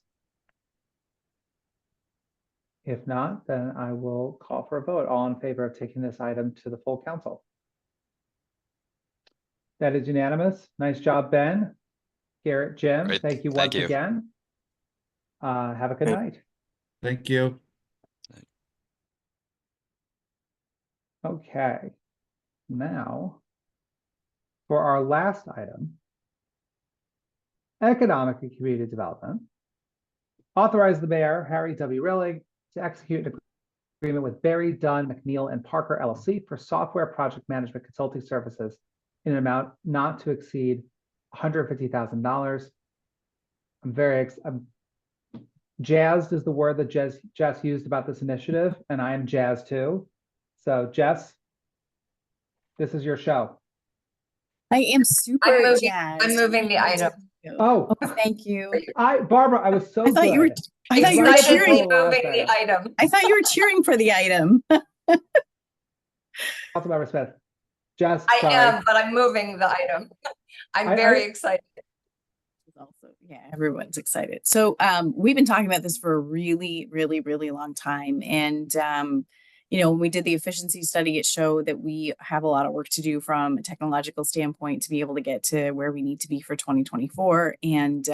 If not, then I will call for a vote. All in favor of taking this item to the full council? That is unanimous. Nice job, Ben. Garrett, Jim, Great. thank you Thank once you. again. Have a good night. Thank you. Okay. Now, for our last item, economic and community development. Authorize the mayor, Harry W. Rilling, to execute an agreement with Berry, Dunn, McNeil, and Parker LLC for software project management consulting services in an amount not to exceed $150,000. I'm jazzed is the word that Jess used about this initiative, and I am jazzed too. So Jess, this is your show. I am super jazzed. I'm moving the item. Oh, thank you. Barbara, I was so I thought you were. good. I thought you were Excitedly cheering. moving the item. I thought you were cheering for the item. Councilmember Smith. Jess, I sorry. am, but I'm moving the item. I'm very excited. Also, yeah, everyone's excited. So we've been talking about this for a really, really, really long time. And when we did the efficiency study, it showed that we have a lot of work to do from a technological standpoint to be able to get to where we need to be for 2024. And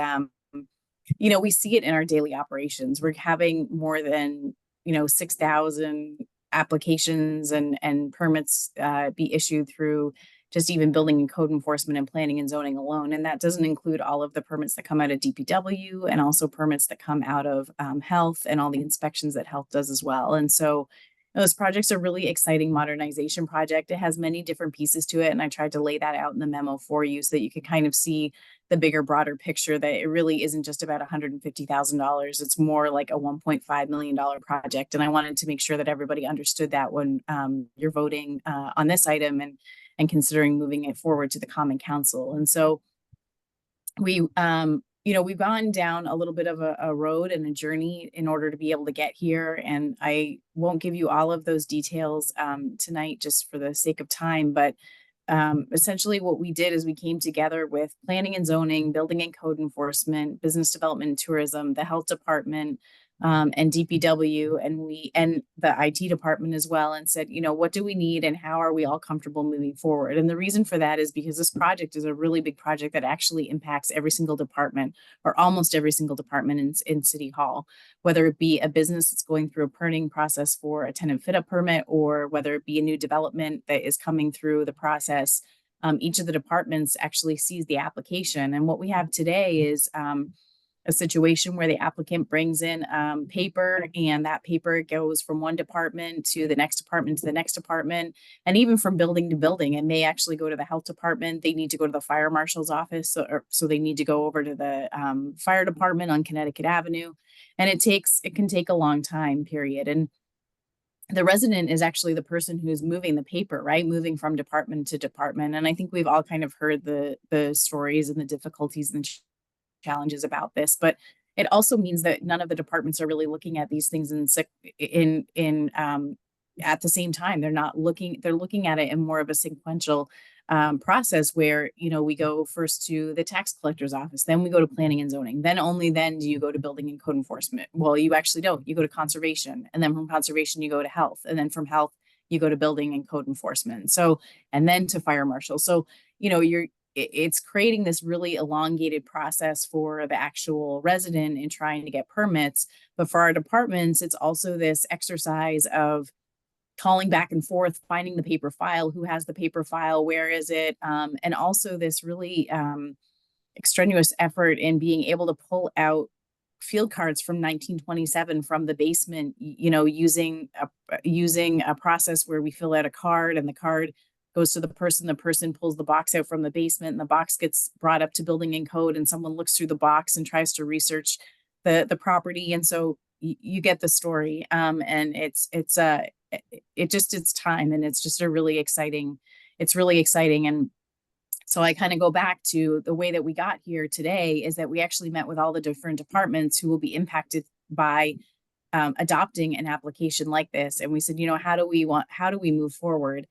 we see it in our daily operations. We're having more than 6,000 applications and permits be issued through just even building and code enforcement and planning and zoning alone. And that doesn't include all of the permits that come out of DPW and also permits that come out of health and all the inspections that health does as well. And so those projects are really exciting modernization project. It has many different pieces to it. And I tried to lay that out in the memo for you so that you could kind of see the bigger, broader picture that it really isn't just about $150,000. It's more like a $1.5 million project. And I wanted to make sure that everybody understood that when you're voting on this item and considering moving it forward to the Common Council. And so we you know, we've gone down a little bit of a road and a journey in order to be able to get here. And I won't give you all of those details tonight just for the sake of time. But essentially what we did is we came together with planning and zoning, building and code enforcement, business development and tourism, the health department, and DPW, and the IT department as well, and said, you know, what do we need and how are we all comfortable moving forward? And the reason for that is because this project is a really big project that actually impacts every single department, or almost every single department in City Hall, whether it be a business that's going through a permitting process for a tenant fit up permit, or whether it be a new development that is coming through the process. Each of the departments actually sees the application. And what we have today is a situation where the applicant brings in paper, and that paper goes from one department to the next department to the next department, and even from building to building. It may actually go to the health department. They need to go to the fire marshal's office, so they need to go over to the fire department on Connecticut Avenue, and it can take a long time period. And the resident is actually the person who's moving the paper, right? Moving from department to department. And I think we've all kind of heard the stories and the difficulties and challenges about this, but it also means that none of the departments are really looking at these things at the same time. They're looking at it in more of a sequential process where, you know, we go first to the tax collector's office, then we go to planning and zoning, then only then do you go to building and code enforcement. Well, you actually don't. You go to conservation, and then from conservation you go to health, and then from health you go to building and code enforcement. So, and then to fire marshal. So, you know, it's creating this really elongated process for the actual resident in trying to get permits. But for our departments, it's also this exercise of calling back and forth, finding the paper file, who has the paper file, where is it? And also this really extraneous effort in being able to pull out field cards from 1927 from the basement, you know, using a process where we fill out a card, and the card goes to the person pulls the box out from the basement, and the box gets brought up to building and code, and someone looks through the box and tries to research the property. And so you get the story. And it's time, and it's just really exciting. And so I kind of go back to the way that we got here today is that we actually met with all the different departments who will be impacted by adopting an application like this. And we said, you know, how do we move forward?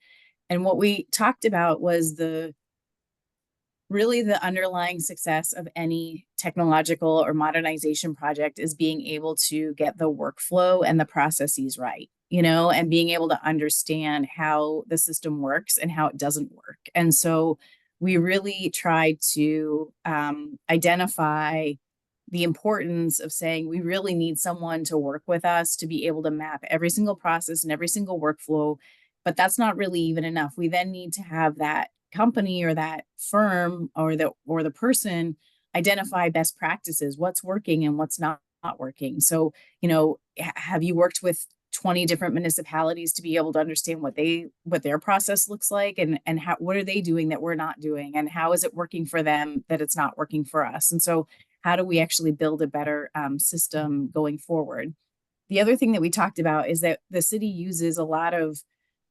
And what we talked about was the underlying success of any technological or modernization project is being able to get the workflow and the processes right, you know, and being able to understand how the system works and how it doesn't work. And so we really tried to identify the importance of saying we really need someone to work with us to be able to map every single process and every single workflow. But that's not really even enough. We then need to have that company or that firm or the person identify best practices, what's working and what's not working. So, you know, have you worked with 20 different municipalities to be able to understand what their process looks like, and what are they doing that we're not doing, and how is it working for them that it's not working for us? And so how do we actually build a better system going forward? The other thing that we talked about is that the city uses a lot of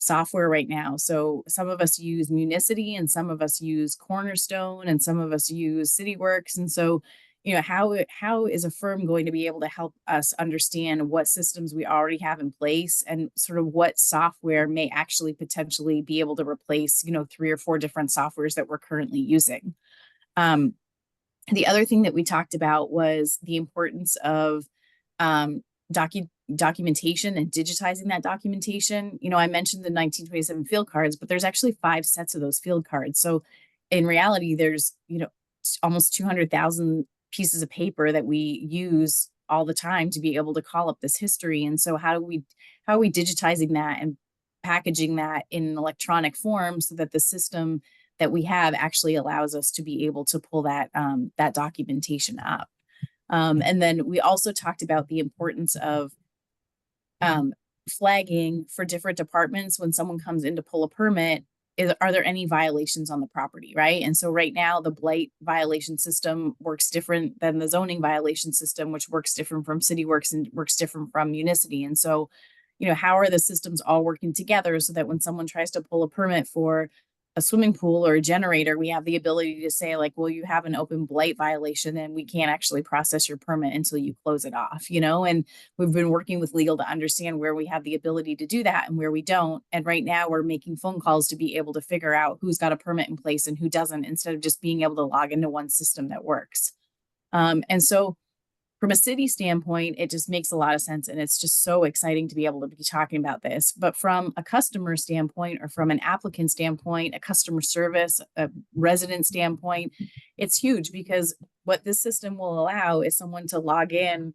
software right now. So some of us use Municity, and some of us use Cornerstone, and some of us use CityWorks. And so, you know, how is a firm going to be able to help us understand what systems we already have in place, and sort of what software may actually potentially be able to replace, you know, 3 or 4 different softwares that we're currently using. The other thing that we talked about was the importance of documentation and digitizing that documentation. You know, I mentioned the 1927 field cards, but there's actually 5 sets of those field cards. So in reality, there's, you know, almost 200,000 pieces of paper that we use all the time to be able to call up this history. And so how are we digitizing that and packaging that in an electronic form so that the system that we have actually allows us to be able to pull that documentation up. And then we also talked about the importance of flagging for different departments when someone comes in to pull a permit. Are there any violations on the property, right? And so right now the blight violation system works different than the zoning violation system, which works different from CityWorks and works different from Municity. And so, you know, how are the systems all working together so that when someone tries to pull a permit for a swimming pool or a generator, we have the ability to say like, well, you have an open blight violation and we can't actually process your permit until you close it off, you know? And we've been working with legal to understand where we have the ability to do that and where we don't. And right now we're making phone calls to be able to figure out who's got a permit in place and who doesn't, instead of just being able to log into one system that works. And so from a city standpoint, it just makes a lot of sense. And it's just so exciting to be able to be talking about this. But from a customer standpoint, or from an applicant standpoint, a customer service, a resident standpoint, it's huge, because what this system will allow is someone to log in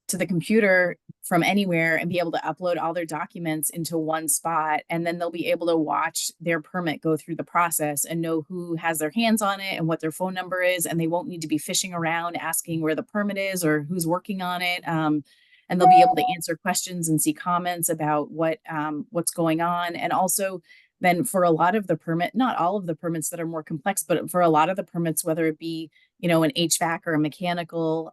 to the computer from anywhere and be able to upload all their documents into one spot. And then they'll be able to watch their permit go through the process and know who has their hands on it and what their phone number is. And they won't need to be fishing around asking where the permit is or who's working on it. And they'll be able to answer questions and see comments about what's going on. And also then for a lot of the permit, not all of the permits that are more complex, but for a lot of the permits, whether it be, you know, an HVAC or a mechanical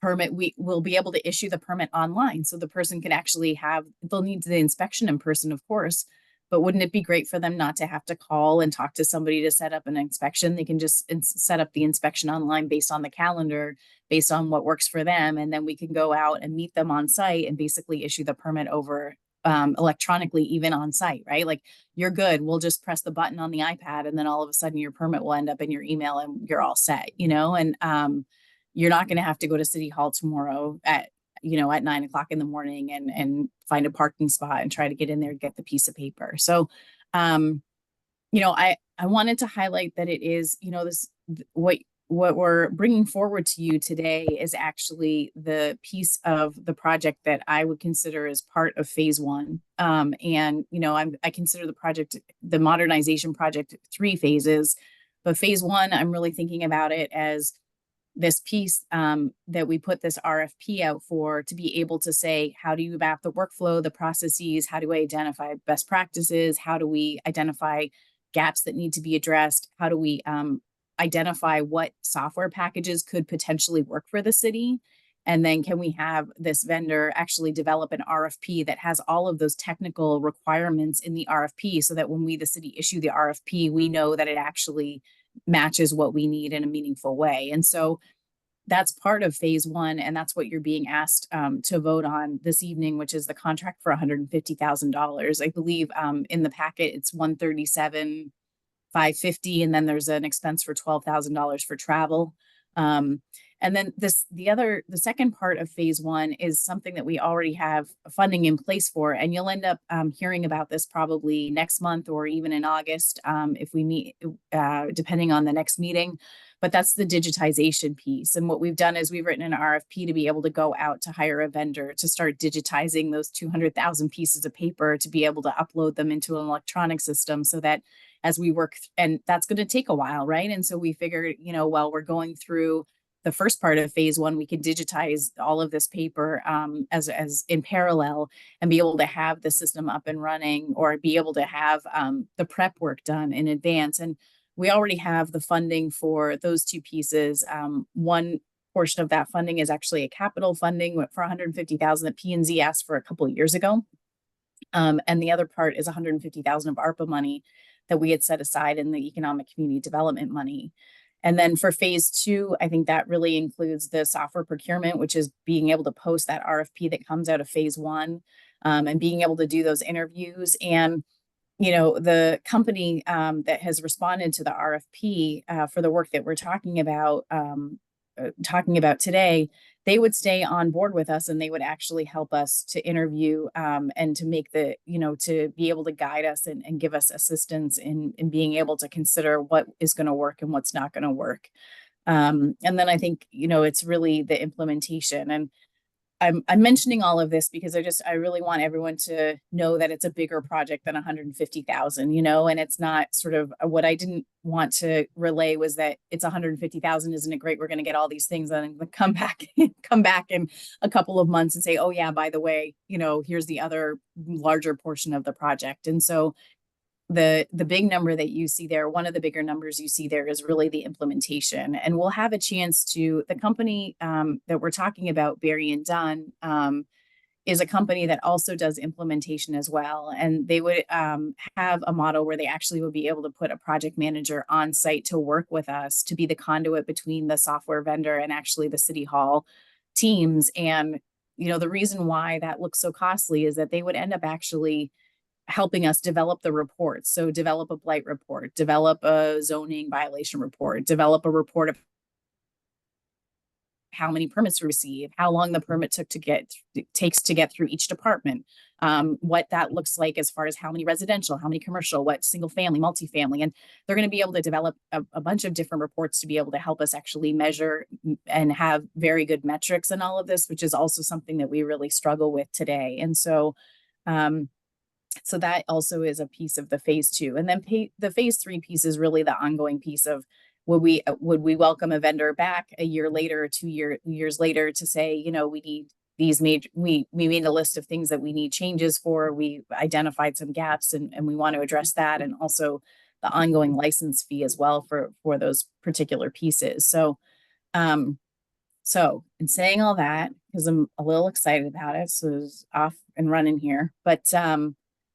permit, we will be able to issue the permit online. So the person can actually they'll need the inspection in person, of course, but wouldn't it be great for them not to have to call and talk to somebody to set up an inspection? They can just set up the inspection online based on the calendar, based on what works for them. And then we can go out and meet them on site and basically issue the permit over electronically, even on site, right? Like, you're good. We'll just press the button on the iPad and then all of a sudden your permit will end up in your email and you're all set, you know? And, you're not going to have to go to City Hall tomorrow at 9 o'clock in the morning and find a parking spot and try to get in there and get the piece of paper. So, I wanted to highlight that it is, what we're bringing forward to you today is actually the piece of the project that I would consider as part of phase one. I consider the modernization project 3 phases, but phase one, I'm really thinking about it as this piece that we put this RFP out for, to be able to say, how do you map the workflow, the processes? How do we identify best practices? How do we identify gaps that need to be addressed? How do we identify what software packages could potentially work for the city? And then can we have this vendor actually develop an RFP that has all of those technical requirements in the RFP, so that when we, the city, issue the RFP, we know that it actually matches what we need in a meaningful way. And so that's part of phase one. And that's what you're being asked to vote on this evening, which is the contract for $150,000. I believe in the packet, it's $137,550. And then there's an expense for $12,000 for travel. And then the second part of phase one is something that we already have funding in place for, and you'll end up hearing about this probably next month or even in August if we meet, depending on the next meeting. But that's the digitization piece. And what we've done is we've written an RFP to be able to go out to hire a vendor to start digitizing those 200,000 pieces of paper, to be able to upload them into an electronic system, so that as we work, and that's going to take a while, right? And so we figured, while we're going through the first part of phase one, we can digitize all of this paper as in parallel, and be able to have the system up and running, or be able to have the prep work done in advance. And we already have the funding for those 2 pieces. One portion of that funding is actually a capital funding for $150,000 that P&Z asked for a couple of years ago. And the other part is $150,000 of ARPA money that we had set aside in the economic community development money. And then for phase 2, I think that really includes the software procurement, which is being able to post that RFP that comes out of phase 1, and being able to do those interviews. And, the company that has responded to the RFP for the work that we're talking about today, they would stay on board with us, and they would actually help us to interview and to make to be able to guide us and give us assistance in being able to consider what is going to work and what's not going to work. And then I think, it's really the implementation. And I'm mentioning all of this because I really want everyone to know that it's a bigger project than 150,000, and it's not sort of what I didn't want to relay was that it's 150,000. Isn't it great? We're going to get all these things and come back in a couple of months and say, oh yeah, by the way, here's the other larger portion of the project. And so the big number that you see there, one of the bigger numbers you see there, is really the implementation. And we'll have a chance to, the company that we're talking about, Berry and Dunn, is a company that also does implementation as well. And they would have a model where they actually would be able to put a project manager on site to work with us to be the conduit between the software vendor and actually the City Hall teams. And, you know, the reason why that looks so costly is that they would end up actually helping us develop the reports. So develop a blight report, develop a zoning violation report, develop a report of how many permits we receive, how long the permit takes to get through each department, what that looks like as far as how many residential, how many commercial, what single family, multifamily. And they're going to be able to develop a bunch of different reports to be able to help us actually measure and have very good metrics in all of this, which is also something that we really struggle with today. And so, so that also is a piece of the phase 2. And then the phase 3 piece is really the ongoing piece of would we welcome a vendor back a year later or 2 years later to say, you know, we need these major, we made a list of things that we need changes for, we identified some gaps and we want to address that, and also the ongoing license fee as well for those particular pieces. So so in saying all that, because I'm a little excited about it, so it's off and running here, but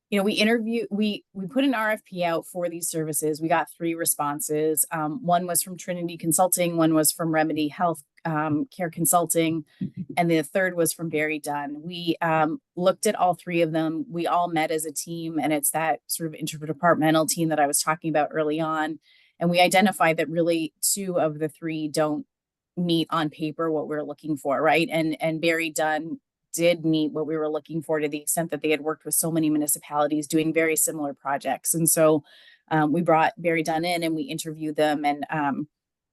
you know, we put an RFP out for these services. We got 3 responses. One was from Trinity Consulting, one was from Remedy Health Care Consulting, and the third was from Barry Dunn. We looked at all 3 of them. We all met as a team, and it's that sort of interdepartmental team that I was talking about early on. And we identified that really 2 of the 3 don't meet on paper what we're looking for, right? And Barry Dunn did meet what we were looking for to the extent that they had worked with so many municipalities doing very similar projects. And so we brought Barry Dunn in and we interviewed them, and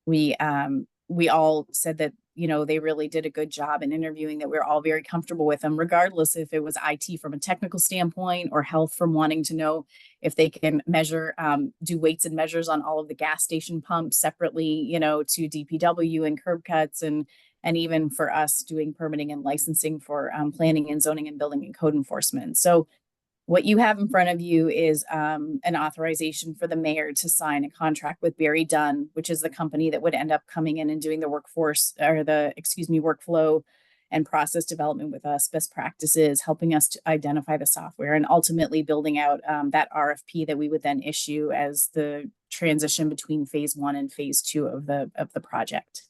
we all said that, you know, they really did a good job in interviewing, that we're all very comfortable with them, regardless if it was IT from a technical standpoint or health from wanting to know if they can measure, do weights and measures on all of the gas station pumps separately, you know, to DPW and curb cuts, and even for us doing permitting and licensing for planning and zoning and building and code enforcement. So what you have in front of you is an authorization for the mayor to sign a contract with Barry Dunn, which is the company that would end up coming in and doing the workflow and process development with us, best practices, helping us to identify the software, and ultimately building out that RFP that we would then issue as the transition between phase 1 and phase 2 of the project.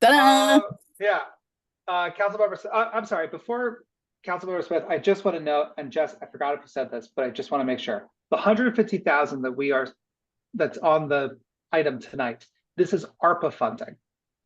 Ta-da! Yeah. Councilmember, I'm sorry, before Councilmember Smith, I just want to note, and Jess, I forgot if you said this, but I just want to make sure. The 150,000 that's on the item tonight, this is ARPA funding.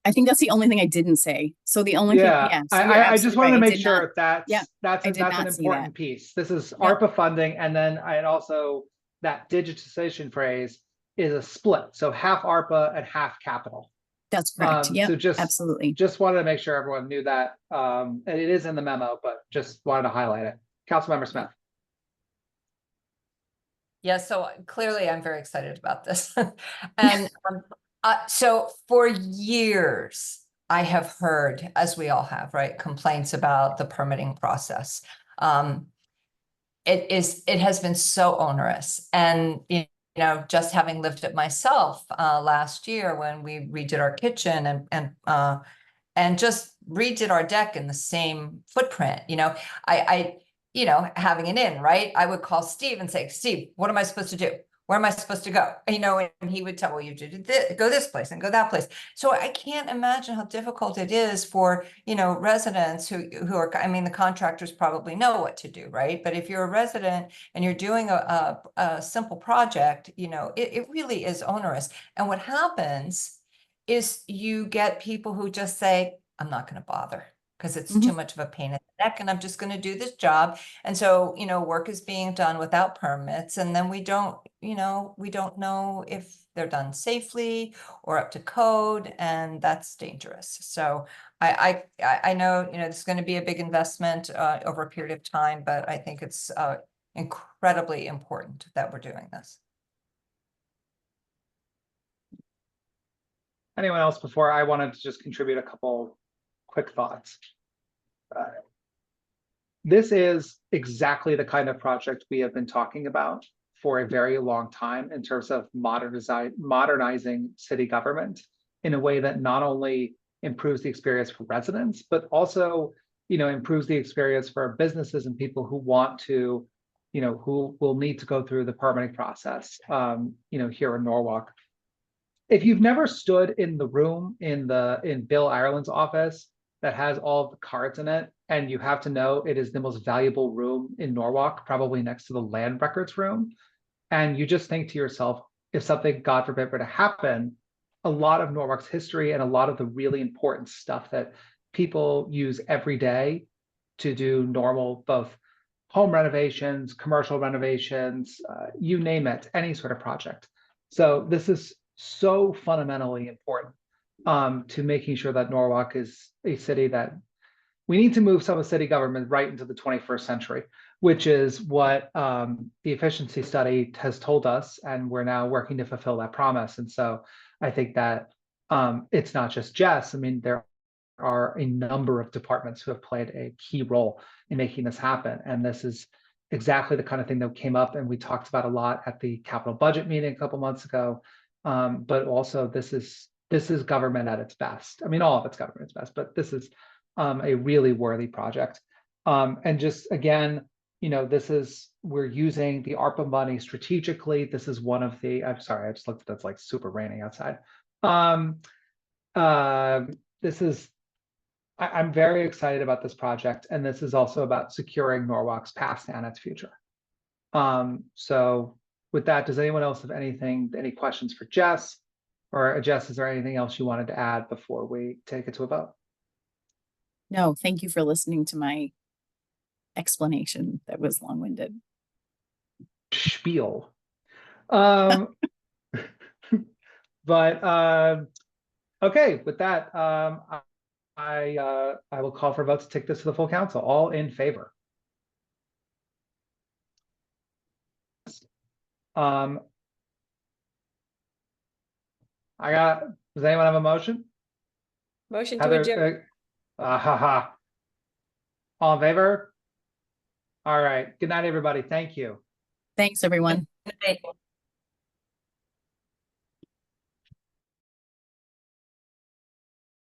I think that's the only thing I didn't say. So the only thing, Yeah, so I just wanted to make sure not, that's I did an not see important that. piece. This is Yep. ARPA funding, and then I had also, that digitization phrase is a split, so half ARPA and half capital. That's correct. Yeah, So absolutely. Just wanted to make sure everyone knew that. And it is in the memo, but just wanted to highlight it. Councilmember Smith. Yeah, so clearly I'm very excited about this. And so for years, I have heard, as we all have, right, complaints about the permitting process. It has been so onerous. And you know, just having lived it myself last year when we redid our kitchen and just redid our deck in the same footprint, you know, I you know, having an in, right? I would call Steve and say, Steve, what am I supposed to do? Where am I supposed to go? You know, and he would tell, well, you did go this place and go that place. So I can't imagine how difficult it is for, you know, residents who are, I mean, the contractors probably know what to do, right? But if you're a resident and you're doing a simple project, you know, it really is onerous. And what happens is you get people who just say, I'm not going to bother, because it's too much of a pain in the neck, and I'm just going to do this job. And so, you know, work is being done without permits, and then we don't know if they're done safely or up to code, and that's dangerous. So I know, you know, this is going to be a big investment over a period of time, but I think it's incredibly important that we're doing this. Anyone else before I wanted to just contribute a couple quick thoughts? This is exactly the kind of project we have been talking about for a very long time in terms of modernizing city government in a way that not only improves the experience for residents, but also, improves the experience for businesses and people who want to, who will need to go through the permitting process, here in Norwalk. If you've never stood in the room in Bill Ireland's office that has all of the cards in it, and you have to know it is the most valuable room in Norwalk, probably next to the land records room, and you just think to yourself, if something, God forbid, were to happen, a lot of Norwalk's history and a lot of the really important stuff that people use every day to do normal, both home renovations, commercial renovations, you name it, any sort of project. So this is so fundamentally important to making sure that Norwalk is a city that we need to move some of city government right into the 21st century, which is what the efficiency study has told us, and we're now working to fulfill that promise. And so I think that it's not just Jess. I mean, there are a number of departments who have played a key role in making this happen. And this is exactly the kind of thing that came up and we talked about a lot at the capital budget meeting a couple months ago. But also this is government at its best. I mean, all of it's government at its best, but this is a really worthy project. And just again, we're using the ARPA money strategically. This is one of the, I'm sorry, I just looked at, it's like super raining outside. I'm very excited about this project, and this is also about securing Norwalk's past and its future. So with that, does anyone else have any questions for Jess? Or Jess, is there anything else you wanted to add before we take it to a vote? No, thank you for listening to my explanation that was long-winded. Spiel. But okay, with that, I will call for a vote to take this to the full council. All in favor? Does anyone have a motion? Motion to adjourn. All in favor? All right. Good night, everybody. Thank you. Thanks, everyone. Good night.